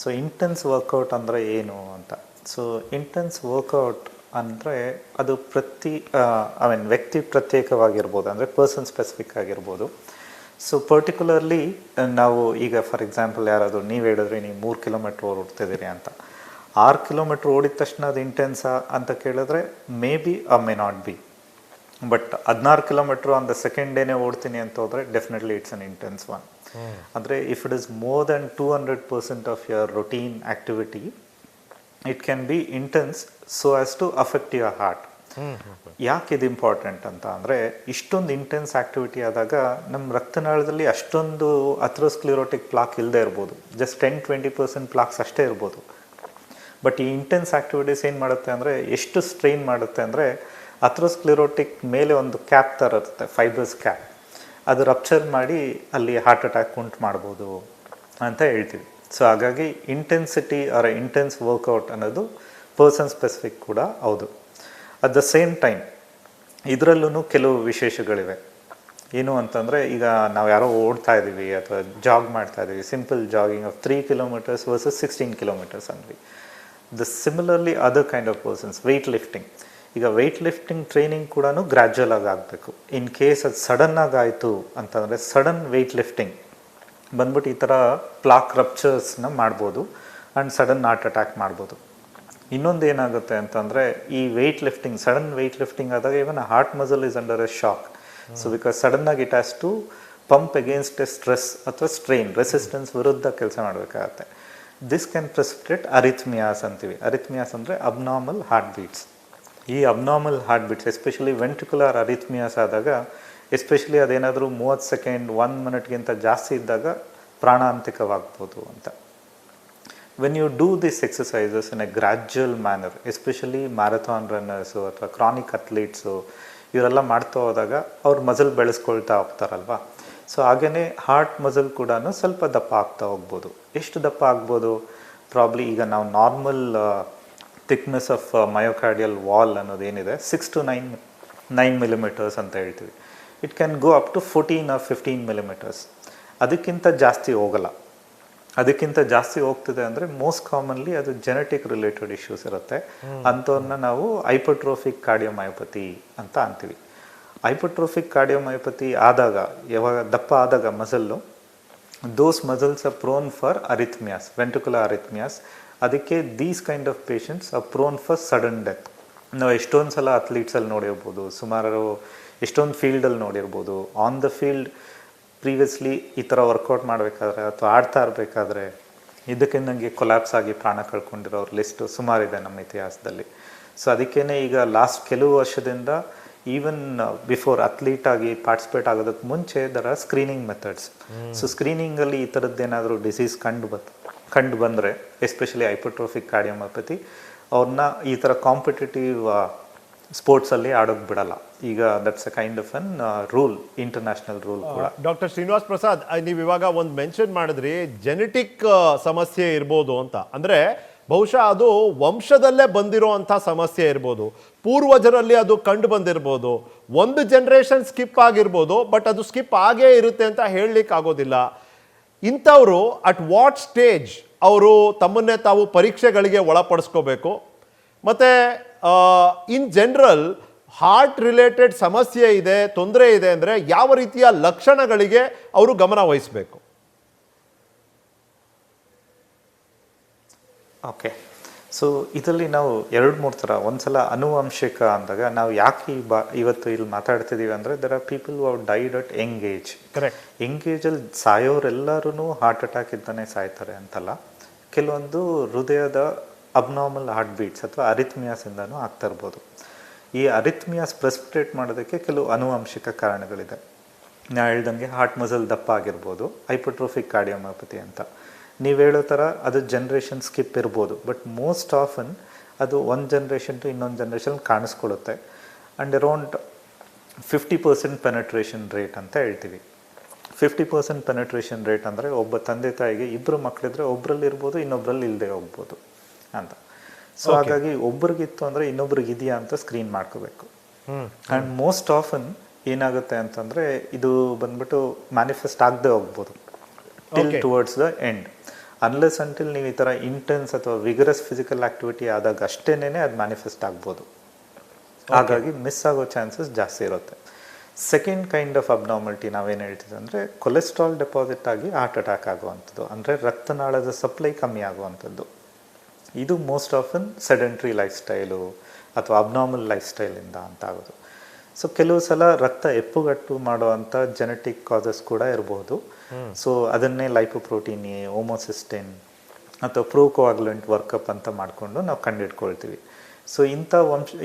ಸೊ ಇಂಟೆನ್ಸ್ ವರ್ಕೌಟ್ ಅಂದರೆ ಏನು ಅಂತ. ಸೊ ಇಂಟೆನ್ಸ್ ವರ್ಕೌಟ್ ಅಂದರೆ ಅದು ವ್ಯಕ್ತಿ ಪ್ರತ್ಯೇಕವಾಗಿರ್ಬೋದು, ಅಂದರೆ ಪರ್ಸನ್ ಸ್ಪೆಸಿಫಿಕ್ ಆಗಿರ್ಬೋದು. ಸೊ ಪರ್ಟಿಕ್ಯುಲರ್ಲಿ ನಾವು ಈಗ ಫಾರ್ ಎಕ್ಸಾಂಪಲ್ ಯಾರಾದರೂ ನೀವು ಹೇಳಿದ್ರಿ ನೀವು 3 ಕಿಲೋಮೀಟ್ರ್ ಓಡ್ತಿದ್ದೀರಿ ಅಂತ, 6 ಕಿಲೋಮೀಟ್ರ್ ಓಡಿದ ತಕ್ಷಣ ಅದು ಇಂಟೆನ್ಸಾ ಅಂತ ಕೇಳಿದ್ರೆ maybe may not be. But 16 kilometre on the second ಡೇನೇ ಓಡ್ತೀನಿ ಅಂತ ಹೋದರೆ definitely it's an intense one. ಅಂದರೆ if it is more than 200% of your routine activity, it can be intense so as to affect your heart. ಯಾಕೆ ಇದು important ಅಂತ ಅಂದರೆ, ಇಷ್ಟೊಂದು ಇಂಟೆನ್ಸ್ ಆ್ಯಕ್ಟಿವಿಟಿ ಆದಾಗ ನಮ್ಮ ರಕ್ತನಾಳದಲ್ಲಿ ಅಷ್ಟೊಂದು ಅಥ್ರೋಸ್ಕ್ಲಿರೋಟಿಕ್ ಪ್ಲಾಕ್ ಇಲ್ಲದೆ ಇರ್ಬೋದು, ಜಸ್ಟ್ 10-20% ಪ್ಲಾಕ್ಸ್ ಅಷ್ಟೇ ಇರ್ಬೋದು. ಬಟ್ ಈ ಇಂಟೆನ್ಸ್ ಆ್ಯಕ್ಟಿವಿಟೀಸ್ ಏನು ಮಾಡುತ್ತೆ ಅಂದರೆ, ಎಷ್ಟು ಸ್ಟ್ರೈನ್ ಮಾಡುತ್ತೆ ಅಂದರೆ, ಅಥ್ರೋಸ್ಕ್ಲಿರೋಟಿಕ್ ಮೇಲೆ ಒಂದು ಕ್ಯಾಪ್ ಥರ ಇರುತ್ತೆ, ಫೈಬರ್ಸ್ ಕ್ಯಾಪ್, ಅದು ರಪ್ಚರ್ ಮಾಡಿ ಅಲ್ಲಿ ಹಾರ್ಟ್ ಅಟ್ಯಾಕ್ ಉಂಟು ಮಾಡ್ಬೋದು ಅಂತ ಹೇಳ್ತೀವಿ. ಸೊ ಹಾಗಾಗಿ ಇಂಟೆನ್ಸಿಟಿ ಆರ್ ಇಂಟೆನ್ಸ್ ವರ್ಕೌಟ್ ಅನ್ನೋದು ಪರ್ಸನ್ ಸ್ಪೆಸಿಫಿಕ್ ಕೂಡ ಹೌದು. ಅಟ್ ದ ಸೇಮ್ ಟೈಮ್ ಇದರಲ್ಲೂ ಕೆಲವು ವಿಶೇಷಗಳಿವೆ. ಏನು ಅಂತಂದರೆ, ಈಗ ನಾವು ಯಾರೋ ಓಡ್ತಾ ಇದ್ದೀವಿ ಅಥವಾ ಜಾಗ್ ಮಾಡ್ತಾ ಇದ್ದೀವಿ, simple jogging of 3 kilometers versus 16 kilometers ಅಂದ್ವಿ. Similarly other kind of persons, weight lifting, ಈಗ ವೆಯ್ಟ್ ಲಿಫ್ಟಿಂಗ್ ಟ್ರೈನಿಂಗ್ ಕೂಡ ಗ್ರ್ಯಾಜುವಲ್ ಆಗಿ ಆಗಬೇಕು. ಇನ್ ಕೇಸ್ ಅದು ಸಡನ್ನಾಗಿ ಆಯಿತು ಅಂತಂದರೆ, ಸಡನ್ ವೆಯ್ಟ್ ಲಿಫ್ಟಿಂಗ್ ಬಂದ್ಬಿಟ್ಟು ಈ ಥರ ಪ್ಲಾಕ್ ರಪ್ಚರ್ಸ್ನ ಮಾಡ್ಬೋದು ಆ್ಯಂಡ್ ಸಡನ್ ಹಾರ್ಟ್ ಅಟ್ಯಾಕ್ ಮಾಡ್ಬೋದು. ಇನ್ನೊಂದು ಏನಾಗುತ್ತೆ ಅಂತಂದರೆ, ಈ weight lifting, sudden weight lifting ಆದಾಗ even heart muscle is under a shock. So because ಸಡನ್ನಾಗಿ it has to pump against a stress ಅಥವಾ ಸ್ಟ್ರೈನ್, ರೆಸಿಸ್ಟೆನ್ಸ್ ವಿರುದ್ಧ ಕೆಲಸ ಮಾಡಬೇಕಾಗತ್ತೆ. ದಿಸ್ ಕ್ಯಾನ್ ಪ್ರೆಸಿಪಿಟೇಟ್ ಅರಿಥ್ಮಿಯಾಸ್ ಅಂತೀವಿ. ಅರಿಥ್ಮಿಯಾಸ್ ಅಂದರೆ ಅಬ್ನಾರ್ಮಲ್ ಹಾರ್ಟ್ ಬೀಟ್ಸ್. ಈ abnormal heart beats, especially ventricular arrhythmias ಆದಾಗ, especially ಅದೇನಾದರೂ 30 ಸೆಕೆಂಡ್ 1 minute ಜಾಸ್ತಿ ಇದ್ದಾಗ ಪ್ರಾಣಾಂತಿಕವಾಗ್ಬೋದು ಅಂತ. When you do this exercises in a gradual manner, especially marathon runners ಅಥವಾ ಕ್ರಾನಿಕ್ ಅಥ್ಲೀಟ್ಸು ಇವರೆಲ್ಲ ಮಾಡ್ತಾ ಹೋದಾಗ ಅವ್ರ ಮಸಲ್ ಬೆಳೆಸ್ಕೊಳ್ತಾ ಹೋಗ್ತಾರಲ್ವ. ಸೊ ಹಾಗೆಯೇ ಹಾರ್ಟ್ ಮಸಲ್ ಕೂಡ ಸ್ವಲ್ಪ ದಪ್ಪ ಆಗ್ತಾ ಹೋಗ್ಬೋದು. ಎಷ್ಟು ದಪ್ಪ ಆಗ್ಬೋದು? ಪ್ರಾಬ್ಲಿ ಈಗ ನಾವು normal thickness of myocardial wall ಅನ್ನೋದೇನಿದೆ 6 to 9 millimeters ಅಂತ ಹೇಳ್ತೀವಿ. It can go up to 14 or 15 millimeters. ಅದಕ್ಕಿಂತ ಜಾಸ್ತಿ ಹೋಗಲ್ಲ. ಅದಕ್ಕಿಂತ ಜಾಸ್ತಿ ಹೋಗ್ತಿದೆ ಅಂದರೆ ಮೋಸ್ಟ್ ಕಾಮನ್ಲಿ ಅದು ಜೆನೆಟಿಕ್ ರಿಲೇಟೆಡ್ ಇಶ್ಯೂಸ್ ಇರುತ್ತೆ. ಅಂಥವ್ರನ್ನ ನಾವು ಹೈಪರ್ಟ್ರೋಫಿಕ್ ಕಾರ್ಡಿಯೋಮಯೋಪತಿ ಅಂತ ಅಂತೀವಿ. ಹೈಪರ್ಟ್ರೋಫಿಕ್ ಕಾರ್ಡಿಯೋಮಯೋಪತಿ ಆದಾಗ, ಯಾವಾಗ ದಪ್ಪ ಆದಾಗ muscle, those muscles are prone for arrhythmias, ventricular arrhythmias. ಅದಕ್ಕೆ these kind of patients are prone for sudden death. ನಾವು ಎಷ್ಟೊಂದು ಸಲ ಅಥ್ಲೀಟ್ಸಲ್ಲಿ ನೋಡಿರ್ಬೋದು, ಸುಮಾರು ಎಷ್ಟೊಂದು ಫೀಲ್ಡಲ್ಲಿ ನೋಡಿರ್ಬೋದು. ಆನ್ ದ ಫೀಲ್ಡ್ ಪ್ರೀವಿಯಸ್ಲಿ ಈ ಥರ ವರ್ಕೌಟ್ ಮಾಡಬೇಕಾದ್ರೆ ಅಥವಾ ಆಡ್ತಾ ಇರಬೇಕಾದ್ರೆ ಇದಕ್ಕಿಂದಂಗೆ ಕೊಲ್ಯಾಪ್ಸ್ ಆಗಿ ಪ್ರಾಣ ಕಳ್ಕೊಂಡಿರೋರ ಲಿಸ್ಟು ಸುಮಾರಿದೆ ನಮ್ಮ ಇತಿಹಾಸದಲ್ಲಿ. ಸೊ ಅದಕ್ಕೇ ಈಗ ಲಾಸ್ಟ್ ಕೆಲವು ವರ್ಷದಿಂದ, ಈವನ್ ಬಿಫೋರ್ ಅಥ್ಲೀಟ್ ಆಗಿ ಪಾರ್ಟಿಸಿಪೇಟ್ ಆಗೋದಕ್ಕೆ ಮುಂಚೆ there are screening methods. So ಸ್ಕ್ರೀನಿಂಗಲ್ಲಿ ಈ ಥರದ್ದೇನಾದರೂ ಡಿಸೀಸ್ ಕಂಡು ಬಂದರೆ, ಎಸ್ಪೆಷಲಿ ಹೈಪರ್ಟ್ರೋಫಿಕ್ ಕಾರ್ಡಿಯೋಮಯೋಪತಿ, ಅವ್ರನ್ನ ಈ ಥರ ಕಾಂಪಿಟೇಟಿವ್ ಸ್ಪೋರ್ಟ್ಸಲ್ಲಿ ಆಡೋಕ್ಕೆ ಬಿಡಲ್ಲ. ಈಗ that's a kind of an rule, international rule ಕೂಡ. ಡಾಕ್ಟರ್ ಶ್ರೀನಿವಾಸ್ ಪ್ರಸಾದ್, ನೀವು ಇವಾಗ ಒಂದು ಮೆನ್ಷನ್ ಮಾಡಿದ್ರಿ, ಜೆನೆಟಿಕ್ ಸಮಸ್ಯೆ ಇರ್ಬೋದು ಅಂತ. ಅಂದರೆ ಬಹುಶಃ ಅದು ವಂಶದಲ್ಲೇ ಬಂದಿರೋ ಅಂಥ ಸಮಸ್ಯೆ ಇರ್ಬೋದು, ಪೂರ್ವಜರಲ್ಲಿ ಅದು ಕಂಡು ಬಂದಿರ್ಬೋದು, ಒಂದು ಜನ್ರೇಷನ್ ಸ್ಕಿಪ್ ಆಗಿರ್ಬೋದು, ಬಟ್ ಅದು ಸ್ಕಿಪ್ ಆಗೇ ಇರುತ್ತೆ ಅಂತ ಹೇಳಲಿಕ್ಕೆ ಆಗೋದಿಲ್ಲ. ಇಂಥವರು ಅಟ್ ವಾಟ್ ಸ್ಟೇಜ್ ಅವರು ತಮ್ಮನ್ನೇ ತಾವು ಪರೀಕ್ಷೆಗಳಿಗೆ ಒಳಪಡಿಸ್ಕೋಬೇಕು? ಮತ್ತು ಇನ್ ಜನರಲ್ ಹಾರ್ಟ್ ರಿಲೇಟೆಡ್ ಸಮಸ್ಯೆ ಇದೆ, ತೊಂದರೆ ಇದೆ ಅಂದರೆ ಯಾವ ರೀತಿಯ ಲಕ್ಷಣಗಳಿಗೆ ಅವರು ಗಮನ ವಹಿಸಬೇಕು? ಓಕೆ, ಸೊ ಇದರಲ್ಲಿ ನಾವು 2-3 ಥರ. ಒಂದ್ಸಲ ಅನುವಂಶಿಕ ಅಂದಾಗ ನಾವು ಯಾಕೆ ಇವತ್ತು ಇಲ್ಲಿ ಮಾತಾಡ್ತಿದ್ದೀವಿ ಅಂದರೆ, there are people who have died at young age. Correct. Young ಏಜಲ್ಲಿ ಸಾಯೋರೆಲ್ಲರೂ ಹಾರ್ಟ್ ಅಟ್ಯಾಕ್ ಇಂದನೇ ಸಾಯ್ತಾರೆ ಅಂತಲ್ಲ, ಕೆಲವೊಂದು ಹೃದಯದ ಅಬ್ನಾರ್ಮಲ್ ಹಾರ್ಟ್ ಬೀಟ್ಸ್ ಅಥವಾ ಅರಿಥ್ಮಿಯಾಸಿಂದನೂ ಆಗ್ತಾ ಇರ್ಬೋದು. ಈ ಅರಿಥ್ಮಿಯಾಸ್ ಪ್ರೆಸಿಪಿಟೇಟ್ ಮಾಡೋದಕ್ಕೆ ಕೆಲವು ಅನುವಂಶಿಕ ಕಾರಣಗಳಿದೆ. ನಾನು ಹೇಳ್ದಂಗೆ ಹಾರ್ಟ್ ಮಸಲ್ ದಪ್ಪ ಆಗಿರ್ಬೋದು, ಹೈಪರ್ಟ್ರೋಫಿಕ್ ಕಾರ್ಡಿಯೋಮಯೋಪತಿ ಅಂತ. ನೀವು ಹೇಳೋ ಥರ ಅದು ಜನ್ರೇಷನ್ ಸ್ಕಿಪ್ ಇರ್ಬೋದು, ಬಟ್ ಮೋಸ್ಟ್ ಆಫನ್ ಅದು ಒಂದು ಜನ್ರೇಷನ್ ಟು ಇನ್ನೊಂದು ಜನ್ರೇಷನ್ ಕಾಣಿಸ್ಕೊಳ್ಳುತ್ತೆ. ಆ್ಯಂಡ್ ಅರೌಂಡ್ 50% ಪೆನೆಟ್ರೇಷನ್ ರೇಟ್ ಅಂತ ಹೇಳ್ತೀವಿ. 50% ಪೆನೆಟ್ರೇಷನ್ ರೇಟ್ ಅಂದರೆ ಒಬ್ಬ ತಂದೆ ತಾಯಿಗೆ 2 ಮಕ್ಕಳಿದ್ರೆ ಒಬ್ಬರಲ್ಲಿ ಇರ್ಬೋದು, ಇನ್ನೊಬ್ಬರಲ್ಲಿ ಇಲ್ಲದೆ ಹೋಗ್ಬೋದು ಅಂತ. ಸೊ ಹಾಗಾಗಿ ಒಬ್ರಿಗಿತ್ತು ಅಂದರೆ ಇನ್ನೊಬ್ರಿಗೆ ಇದೆಯಾ ಅಂತ ಸ್ಕ್ರೀನ್ ಮಾಡ್ಕೋಬೇಕು. ಆ್ಯಂಡ್ ಮೋಸ್ಟ್ ಆಫನ್ ಏನಾಗುತ್ತೆ ಅಂತಂದರೆ, ಇದು ಬಂದ್ಬಿಟ್ಟು ಮ್ಯಾನಿಫೆಸ್ಟ್ ಆಗದೆ ಹೋಗ್ಬೋದು till towards the end. Unless until ನೀವು ಈ ಥರ ಇಂಟೆನ್ಸ್ ಅಥವಾ ವಿಗರಸ್ ಫಿಸಿಕಲ್ ಆ್ಯಕ್ಟಿವಿಟಿ ಆದಾಗ ಅಷ್ಟೇನೆ ಅದು ಮ್ಯಾನಿಫೆಸ್ಟ್ ಆಗ್ಬೋದು. ಹಾಗಾಗಿ ಮಿಸ್ ಆಗೋ ಚಾನ್ಸಸ್ ಜಾಸ್ತಿ ಇರುತ್ತೆ. ಸೆಕೆಂಡ್ ಕೈಂಡ್ ಆಫ್ ಅಬ್ನಾರ್ಮಲಿಟಿ ನಾವೇನು ಹೇಳ್ತೀವಿ ಅಂದರೆ, ಕೊಲೆಸ್ಟ್ರಾಲ್ ಡೆಪಾಸಿಟ್ ಆಗಿ ಹಾರ್ಟ್ ಅಟ್ಯಾಕ್ ಆಗುವಂಥದ್ದು, ಅಂದರೆ ರಕ್ತನಾಳದ ಸಪ್ಲೈ ಕಮ್ಮಿ ಆಗುವಂಥದ್ದು. ಇದು most often sedentary life style ಅಥವಾ ಅಬ್ನಾರ್ಮಲ್ ಲೈಫ್ ಸ್ಟೈಲಿಂದ ಅಂತ ಆಗೋದು. ಸೊ ಕೆಲವು ಸಲ ರಕ್ತ ಎಪ್ಪುಗಟ್ಟು ಮಾಡುವಂಥ ಜೆನೆಟಿಕ್ ಕಾಸಸ್ ಕೂಡ ಇರಬಹುದು. ಸೊ ಅದನ್ನೇ ಲೈಪೋಪ್ರೋಟೀನ್ ಎ, ಹೋಮೋಸಿಸ್ಟಿನ್ ಅಥವಾ ಪ್ರೋಕೋಆಗ್ಯುಲೆಂಟ್ ವರ್ಕಪ್ ಅಂತ ಮಾಡಿಕೊಂಡು ನಾವು ಕಂಡುಹಿಡ್ಕೊಳ್ತೀವಿ. ಸೊ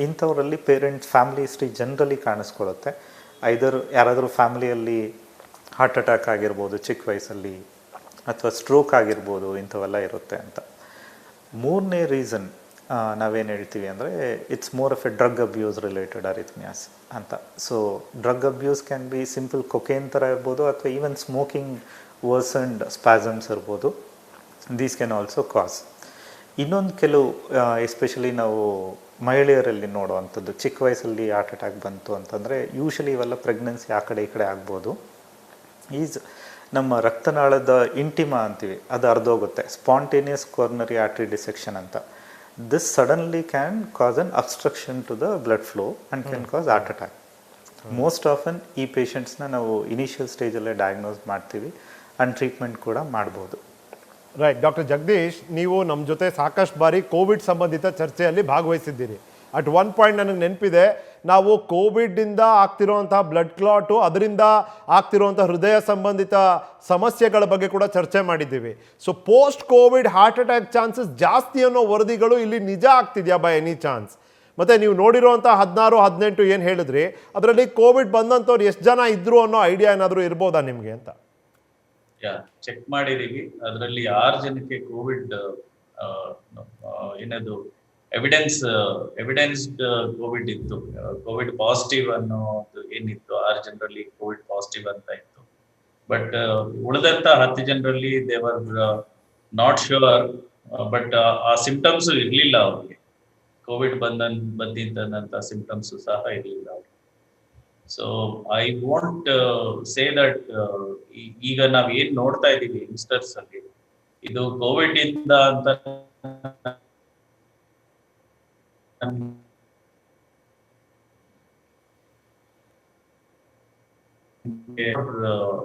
ಇಂಥವರಲ್ಲಿ ಪೇರೆಂಟ್ಸ್ ಫ್ಯಾಮಿಲಿ ಹಿಸ್ಟ್ರಿ ಜನರಲಿ ಕಾಣಿಸ್ಕೊಳ್ಳುತ್ತೆ. ಐದರ್ ಯಾರಾದರೂ ಫ್ಯಾಮಿಲಿಯಲ್ಲಿ ಹಾರ್ಟ್ ಅಟ್ಯಾಕ್ ಆಗಿರ್ಬೋದು ಚಿಕ್ಕ ವಯಸ್ಸಲ್ಲಿ, ಅಥವಾ ಸ್ಟ್ರೋಕ್ ಆಗಿರ್ಬೋದು, ಇಂಥವೆಲ್ಲ ಇರುತ್ತೆ ಅಂತ. ಮೂರನೇ ರೀಸನ್ ನಾವೇನು ಹೇಳ್ತೀವಿ ಅಂದರೆ it's more of a drug abuse related arrhythmias ಅಂತ. So drug abuse can be simple cocaine ಥರ ಇರ್ಬೋದು, ಅಥವಾ ಈವನ್ ಸ್ಮೋಕಿಂಗ್ ವರ್ಸನ್ಡ್ ಸ್ಪ್ಯಾಸಮ್ಸ್ ಇರ್ಬೋದು. These can also cause. ಇನ್ನೊಂದು ಕೆಲವು ಎಸ್ಪೆಷಲಿ ನಾವು ಮಹಿಳೆಯರಲ್ಲಿ ನೋಡುವಂಥದ್ದು, ಚಿಕ್ಕ ವಯಸ್ಸಲ್ಲಿ ಹಾರ್ಟ್ ಅಟ್ಯಾಕ್ ಬಂತು ಅಂತಂದರೆ ಯೂಶಲಿ ಇವೆಲ್ಲ ಪ್ರೆಗ್ನೆನ್ಸಿ ಆ ಕಡೆ ಈ ಕಡೆ ಆಗ್ಬೋದು. ಈಸ್ ನಮ್ಮ ರಕ್ತನಾಳದ ಇಂಟಿಮಾ ಅಂತೀವಿ, ಅದು ಅರ್ಧೋಗುತ್ತೆ, ಸ್ಪಾಂಟೇನಿಯಸ್ ಕೊರ್ನರಿ ಆರ್ಟರಿ ಡಿಸೆಕ್ಷನ್ ಅಂತ. This suddenly can cause an obstruction to the blood flow and can cause heart attack. Most often ಈ ಪೇಷಂಟ್ಸ್ನ ನಾವು ಇನಿಷಿಯಲ್ ಸ್ಟೇಜಲ್ಲೇ ಡಯಾಗ್ನೋಸ್ ಮಾಡ್ತೀವಿ ಆ್ಯಂಡ್ ಟ್ರೀಟ್ಮೆಂಟ್ ಕೂಡ ಮಾಡ್ಬೋದು. ರೈಟ್. ಡಾಕ್ಟರ್ ಜಗದೀಶ್, ನೀವು ನಮ್ಮ ಜೊತೆ ಸಾಕಷ್ಟು ಬಾರಿ ಕೋವಿಡ್ ಸಂಬಂಧಿತ ಚರ್ಚೆಯಲ್ಲಿ ಭಾಗವಹಿಸಿದ್ದೀರಿ. ಅಟ್ ಒನ್ ಪಾಯಿಂಟ್ ನನಗೆ ನೆನಪಿದೆ, ನಾವು ಕೋವಿಡ್ನಿಂದ ಆಗ್ತಿರೋಂತಹ ಬ್ಲಡ್ ಕ್ಲಾಟು, ಅದರಿಂದ ಆಗ್ತಿರೋಂಥ ಹೃದಯ ಸಂಬಂಧಿತ ಸಮಸ್ಯೆಗಳ ಬಗ್ಗೆ ಕೂಡ ಚರ್ಚೆ ಮಾಡಿದ್ದೀವಿ. So post Covid heart attack chances ಜಾಸ್ತಿ ಅನ್ನೋ ವರದಿಗಳು ಇಲ್ಲಿ ನಿಜ ಆಗ್ತಿದೆಯಾ ಬೈ ಎನಿ ಚಾನ್ಸ್? ಮತ್ತು ನೀವು ನೋಡಿರೋಂಥ 16-18 ಏನು ಹೇಳಿದ್ರಿ, ಅದರಲ್ಲಿ ಕೋವಿಡ್ ಬಂದಂಥವ್ರು ಎಷ್ಟು ಜನ ಇದ್ರು ಅನ್ನೋ ಐಡಿಯಾ ಏನಾದರೂ ಇರ್ಬೋದಾ ನಿಮಗೆ ಅಂತ? ಚೆಕ್ ಮಾಡಿದೀವಿ. ಅದರಲ್ಲಿ 6 ಜನಕ್ಕೆ ಕೋವಿಡ್ ಏನದು ಎವಿಡೆನ್ಸ್ಡ್ ಕೋವಿಡ್ ಇತ್ತು. ಕೋವಿಡ್ ಪಾಸಿಟಿವ್ ಅನ್ನೋದು ಏನಿತ್ತು 6 ಜನರಲ್ಲಿ ಕೋವಿಡ್ ಪಾಸಿಟಿವ್ ಅಂತ ಇತ್ತು. ಬಟ್ ಉಳಿದಂತ 10 ಜನರಲ್ಲಿ ದೇವರ್ ನಾಟ್ ಶ್ಯೂರ್, ಬಟ್ ಆ ಸಿಂಪ್ಟಮ್ಸ್ ಇರ್ಲಿಲ್ಲ ಅವ್ರಿಗೆ. ಕೋವಿಡ್ ಬಂದಂತ ಸಿಂಪ್ಟಮ್ಸ್ ಸಹ ಇರಲಿಲ್ಲ ಅವ್ರಿಗೆ. So I want say that ಈಗ ನಾವ್ ಏನ್ ನೋಡ್ತಾ ಇದೀವಿ ಯಂಗ್ಸ್ಟರ್ಸ್ ಅಲ್ಲಿ, ಇದು ಕೋವಿಡ್ ಇಂದ ಅಂತ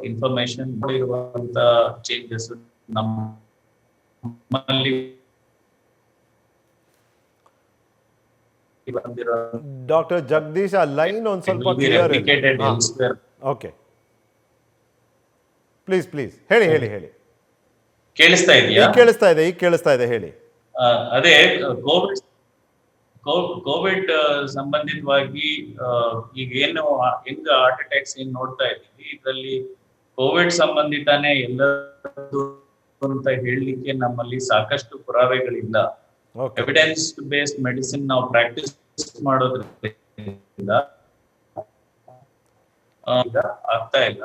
ಇನ್ಫಾರ್ಮೇಶನ್ ಇರುವಂತ ಚೇಂಜಸ್ ನಮ್ಮಲ್ಲಿ ಡಾಕ್ಟರ್ ಜಗದೀಶ್, ಆ ಲೈನ್ ಒಂದು ಸ್ವಲ್ಪ ಕ್ಲಿಯರ್ ಇದೆ. ಓಕೆ, ಪ್ಲೀಸ್ ಹೇಳಿ. ಕೇಳಿಸ್ತಾ ಇದೆಯಾ? ಈಗ ಕೇಳಿಸ್ತಾ ಇದೆ, ಹೇಳಿ. ಅದೇ ಕೋವಿಡ್ ಸಂಬಂಧಿತವಾಗಿ ಈಗ ಏನು ಹೆಂಗ್ ಹಾರ್ಟ್ ಅಟ್ಯಾಕ್ಸ್ ಏನ್ ನೋಡ್ತಾ ಇದ್ದೀವಿ, ಇದರಲ್ಲಿ ಕೋವಿಡ್ ಸಂಬಂಧಿತಾನೆ ಎಲ್ಲದು ಅಂತ ಹೇಳಲಿಕ್ಕೆ ನಮ್ಮಲ್ಲಿ ಸಾಕಷ್ಟು ಪುರಾವೆಗಳಿಲ್ಲ. ಎವಿಡೆನ್ಸ್ ಬೇಸ್ಡ್ ಮೆಡಿಸಿನ್ ನಾವು ಪ್ರಾಕ್ಟೀಸ್ ಮಾಡೋದ್ರಿಂದ ಆಗ್ತಾ ಇಲ್ಲ.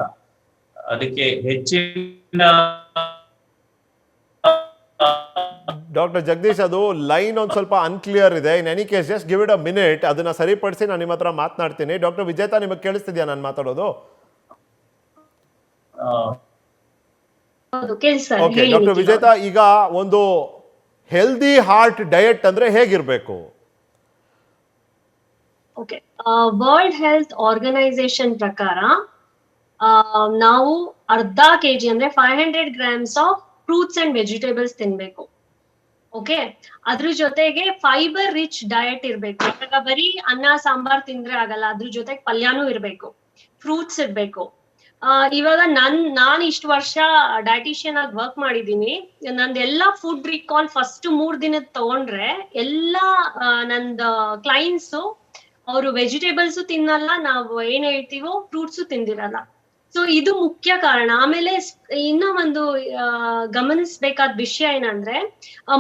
ಅದಕ್ಕೆ ಹೆಚ್ಚಿನ ಡಾಕ್ಟರ್ ಜಗದೀಶ್, ಅದು ಲೈನ್ ಒಂದು ಸ್ವಲ್ಪ ಅನ್ಕ್ಲಿಯರ್ ಇದೆ. In any case just give it a minute, ಅದನ್ನ ಸರಿಪಡಿಸಿ ನಾನು ನಿಮ್ಮ ಹತ್ರ ಮಾತನಾಡ್ತೀನಿ. ಡಾಕ್ಟರ್ ವಿಜೇತಾ, ನಿಮಗೆ ಕೇಳಿಸ್ತಿದ್ಯಾ ನಾನು ಮಾತಾಡೋದು? ಓಕೆ ಡಾಕ್ಟರ್ ವಿಜೇತಾ, ಈಗ ಒಂದು ಹೆಲ್ದಿ ಹಾರ್ಟ್ ಡಯಟ್ ಅಂದ್ರೆ ಹೇಗಿರ್ಬೇಕು? ಓಕೆ, ವರ್ಲ್ಡ್ ಹೆಲ್ತ್ ಆರ್ಗನೈಸೇಷನ್ ಪ್ರಕಾರ ನಾವು ಅರ್ಧ ಕೆಜಿ ಅಂದ್ರೆ 500 grams of fruits and vegetables ತಿನ್ಬೇಕು. ಓಕೆ, ಅದ್ರ ಜೊತೆಗೆ ಫೈಬರ್ ರಿಚ್ ಡಯಟ್ ಇರ್ಬೇಕು. ಇವಾಗ ಬರೀ ಅನ್ನ ಸಾಂಬಾರ್ ತಿಂದ್ರೆ ಆಗಲ್ಲ, ಅದ್ರ ಜೊತೆಗೆ ಪಲ್ಯಾನೂ ಇರ್ಬೇಕು, ಫ್ರೂಟ್ಸ್ ಇರ್ಬೇಕು. ಇವಾಗ ನಾನ್ ಇಷ್ಟು ವರ್ಷ ಡಯಟಿಷಿಯನ್ ಆಗಿ ವರ್ಕ್ ಮಾಡಿದೀನಿ. ನಂದೆಲ್ಲಾ ಫುಡ್ ರಿಕಾಲ್ ಫಸ್ಟ್ 3 ದಿನದ ತಗೊಂಡ್ರೆ ಎಲ್ಲಾ ನಂದ ಕ್ಲೈಂಟ್ಸ್ ಅವರು ವೆಜಿಟೇಬಲ್ಸ್ ತಿನ್ನಲ್ಲ, ನಾವು ಏನ್ ಹೇಳ್ತೀವೋ ಫ್ರೂಟ್ಸ್ ತಿಂದಿರಲ್ಲ. ಸೊ ಇದು ಮುಖ್ಯ ಕಾರಣ. ಆಮೇಲೆ ಇನ್ನ ಒಂದು ಗಮನಿಸ್ಬೇಕಾದ ವಿಷಯ ಏನಂದ್ರೆ,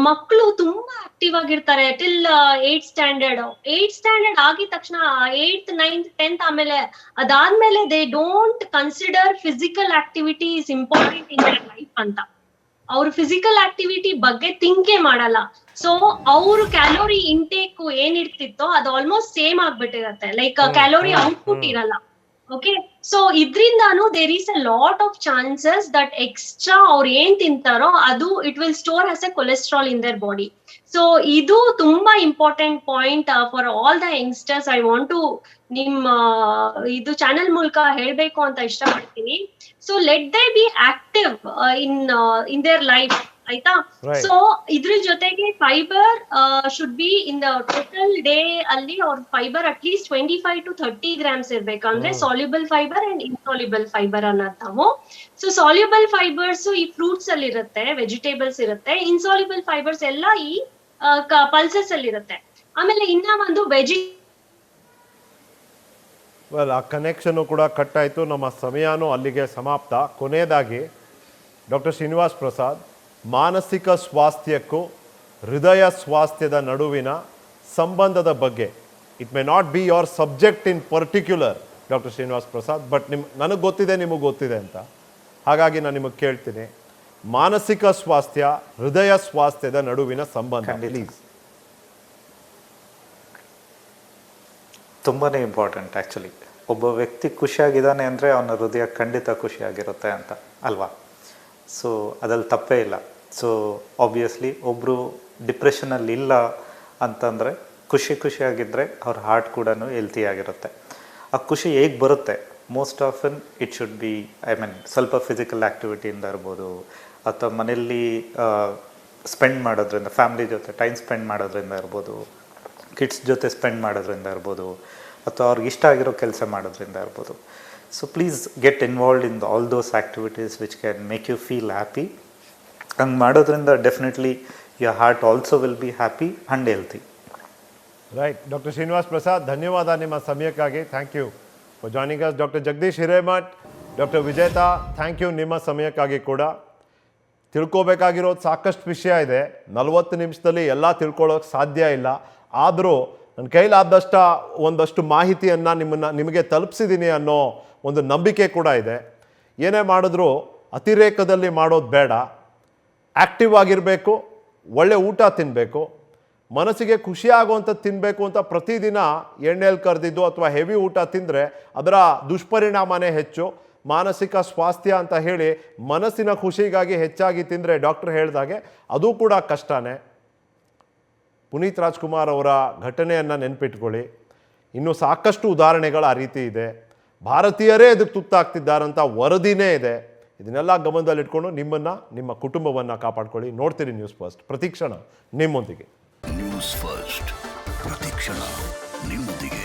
ಮಕ್ಕಳು ತುಂಬಾ ಆಕ್ಟಿವ್ ಆಗಿರ್ತಾರೆ ಟಿಲ್ 8th ಸ್ಟ್ಯಾಂಡರ್ಡ್ ಆಗಿದ ತಕ್ಷಣ 8th 9th 10th ಆಮೇಲೆ ಅದಾದ್ಮೇಲೆ they don't consider physical activity is important in their life ಅಂತ. ಅವ್ರು ಫಿಸಿಕಲ್ ಆಕ್ಟಿವಿಟಿ ಬಗ್ಗೆ ಥಿಂಕೇ ಮಾಡಲ್ಲ. ಸೊ ಅವ್ರು ಕ್ಯಾಲೋರಿ ಇಂಟೇಕ್ ಏನಿರ್ತಿತ್ತೋ ಅದು ಆಲ್ಮೋಸ್ಟ್ ಸೇಮ್ ಆಗ್ಬಿಟ್ಟಿರತ್ತೆ, ಲೈಕ್ ಕ್ಯಾಲೋರಿ ಔಟ್ಪುಟ್ ಇರಲ್ಲ. ಓಕೆ, ಸೊ ಇದ್ರಿಂದಾನು there is a lot of chances that extra ಅವ್ರು ಏನ್ ತಿಂತಾರೋ ಅದು it will store as a cholesterol in their body. So ಇದು ತುಂಬಾ important point for all the youngsters. I want to ನಿಮ್ಮ ಇದು ಚಾನೆಲ್ ಮೂಲಕ ಹೇಳ್ಬೇಕು ಅಂತ ಇಷ್ಟಪಡ್ತೀನಿ. So let they be active in their life, ಆಯ್ತಾ? ಸೊ ಇದ್ರ ಜೊತೆಗೆ fibre should be in the total day ಅಲ್ಲಿ ಅವ್ರ fibre at least 25 to 30 grams ಇರ್ಬೇಕು. ಅಂದ್ರೆ soluble fibre and insoluble fibre ಅನ್ನೋದು ನಾವು. ಸೊ ಸಾಲ್ಯುಬಲ್ ಫೈಬರ್ಸ್ ಈ ಫ್ರೂಟ್ಸ್ ಅಲ್ಲಿ ಇರುತ್ತೆ, ವೆಜಿಟೇಬಲ್ಸ್ ಇರುತ್ತೆ. ಇನ್ಸಾಲ್ಯುಬಲ್ ಫೈಬರ್ಸ್ ಎಲ್ಲ ಈ ಪಲ್ಸಸ್ ಅಲ್ಲಿ ಇರುತ್ತೆ. ಆಮೇಲೆ ಇನ್ನ ಒಂದು ವೆಲ್, ಆ ಕನೆಕ್ಷನ್ನು ಕೂಡ ಕಟ್ ಆಯಿತು. ನಮ್ಮ ಸಮಯನೂ ಅಲ್ಲಿಗೆ ಸಮಾಪ್ತ. ಕೊನೆಯದಾಗಿ ಡಾಕ್ಟರ್ ಶ್ರೀನಿವಾಸ್ ಪ್ರಸಾದ್, ಮಾನಸಿಕ ಸ್ವಾಸ್ಥ್ಯಕ್ಕೂ ಹೃದಯ ಸ್ವಾಸ್ಥ್ಯದ ನಡುವಿನ ಸಂಬಂಧದ ಬಗ್ಗೆ, it may not be your subject in particular doctor Srinivas Prasad, but ನನಗೆ ಗೊತ್ತಿದೆ, ನಿಮಗೆ ಗೊತ್ತಿದೆ ಅಂತ, ಹಾಗಾಗಿ ನಾನು ನಿಮಗೆ ಕೇಳ್ತೀನಿ, ಮಾನಸಿಕ ಸ್ವಾಸ್ಥ್ಯ ಹೃದಯ ಸ್ವಾಸ್ಥ್ಯದ ನಡುವಿನ ಸಂಬಂಧ ಪ್ಲೀಸ್. ತುಂಬಾ ಇಂಪಾರ್ಟೆಂಟ್ ಆ್ಯಕ್ಚುಲಿ. ಒಬ್ಬ ವ್ಯಕ್ತಿ ಖುಷಿಯಾಗಿದ್ದಾನೆ ಅಂದರೆ ಅವನ ಹೃದಯ ಖಂಡಿತ ಖುಷಿಯಾಗಿರುತ್ತೆ ಅಂತ ಅಲ್ವಾ? ಸೊ ಅದ್ರಲ್ಲಿ ತಪ್ಪೇ ಇಲ್ಲ. ಸೊ ಆಬ್ವಿಯಸ್ಲಿ ಒಬ್ಬರು ಡಿಪ್ರೆಷನಲ್ಲಿ ಇಲ್ಲ ಅಂತಂದರೆ ಖುಷಿಯಾಗಿದ್ದರೆ ಅವ್ರ ಹಾರ್ಟ್ ಕೂಡ ಹೆಲ್ತಿ ಆಗಿರುತ್ತೆ. ಆ ಖುಷಿ ಹೇಗೆ ಬರುತ್ತೆ? Most often it should be ಸ್ವಲ್ಪ ಫಿಸಿಕಲ್ ಆ್ಯಕ್ಟಿವಿಟಿಯಿಂದ ಇರ್ಬೋದು, ಅಥವಾ ಮನೆಯಲ್ಲಿ ಸ್ಪೆಂಡ್ ಮಾಡೋದ್ರಿಂದ, ಫ್ಯಾಮ್ಲಿ ಜೊತೆ ಟೈಮ್ ಸ್ಪೆಂಡ್ ಮಾಡೋದ್ರಿಂದ ಇರ್ಬೋದು, ಕಿಡ್ಸ್ ಜೊತೆ ಸ್ಪೆಂಡ್ ಮಾಡೋದ್ರಿಂದ ಇರ್ಬೋದು, ಅಥವಾ ಅವ್ರಿಗೆ ಇಷ್ಟ ಆಗಿರೋ ಕೆಲಸ ಮಾಡೋದ್ರಿಂದ ಇರ್ಬೋದು. So please get involved in all those activities which can make you feel happy. ಹಂಗೆ ಮಾಡೋದ್ರಿಂದ definitely your heart also will be happy and healthy. Right. Doctor Srinivas Prasad, ಧನ್ಯವಾದ ನಿಮ್ಮ ಸಮಯಕ್ಕಾಗಿ. Thank you for joining us. Doctor Jagadish Hiremath, doctor Vijetha, thank you ನಿಮ್ಮ ಸಮಯಕ್ಕಾಗಿ ಕೂಡ. ತಿಳ್ಕೊಬೇಕಾಗಿರೋದು ಸಾಕಷ್ಟು ವಿಷಯ ಇದೆ. 40 ನಿಮಿಷದಲ್ಲಿ ಎಲ್ಲ ತಿಳ್ಕೊಳ್ಳೋಕೆ ಸಾಧ್ಯ ಇಲ್ಲ. ಆದರೂ ನನ್ನ ಕೈಲಾದಷ್ಟ ಒಂದಷ್ಟು ಮಾಹಿತಿಯನ್ನು ನಿಮಗೆ ತಲುಪಿಸಿದ್ದೀನಿ ಅನ್ನೋ ಒಂದು ನಂಬಿಕೆ ಕೂಡ ಇದೆ. ಏನೇ ಮಾಡಿದ್ರೂ ಅತಿರೇಕದಲ್ಲಿ ಮಾಡೋದು ಬೇಡ. ಆ್ಯಕ್ಟಿವ್ ಆಗಿರಬೇಕು, ಒಳ್ಳೆ ಊಟ ತಿನ್ನಬೇಕು, ಮನಸ್ಸಿಗೆ ಖುಷಿಯಾಗುವಂಥದ್ದು ತಿನ್ನಬೇಕು ಅಂತ ಪ್ರತಿದಿನ ಎಣ್ಣೆಯಲ್ಲಿ ಕರೆದಿದ್ದು ಅಥವಾ ಹೆವಿ ಊಟ ತಿಂದರೆ ಅದರ ದುಷ್ಪರಿಣಾಮನೇ ಹೆಚ್ಚು. ಮಾನಸಿಕ ಸ್ವಾಸ್ಥ್ಯ ಅಂತ ಹೇಳಿ ಮನಸ್ಸಿನ ಖುಷಿಗಾಗಿ ಹೆಚ್ಚಾಗಿ ತಿಂದರೆ ಡಾಕ್ಟರ್ ಹೇಳಿದಾಗೆ ಅದು ಕೂಡ ಕಷ್ಟನೇ. ಪುನೀತ್ ರಾಜ್ಕುಮಾರ್ ಅವರ ಘಟನೆಯನ್ನು ನೆನಪಿಟ್ಕೊಳ್ಳಿ. ಇನ್ನೂ ಸಾಕಷ್ಟು ಉದಾಹರಣೆಗಳು ಆ ರೀತಿ ಇದೆ. ಭಾರತೀಯರೇ ಇದಕ್ಕೆ ತುತ್ತಾಗ್ತಿದ್ದಾರಂಥ ವರದಿನೇ ಇದೆ. ಇದನ್ನೆಲ್ಲ ಗಮನದಲ್ಲಿಟ್ಕೊಂಡು ನಿಮ್ಮನ್ನು, ನಿಮ್ಮ ಕುಟುಂಬವನ್ನು ಕಾಪಾಡ್ಕೊಳ್ಳಿ. ನೋಡ್ತೀರಿ ನ್ಯೂಸ್ ಫಸ್ಟ್, ಪ್ರತಿಕ್ಷಣ ನಿಮ್ಮೊಂದಿಗೆ. ನ್ಯೂಸ್ ಫಸ್ಟ್, ಪ್ರತಿಕ್ಷಣ ನಿಮ್ಮೊಂದಿಗೆ.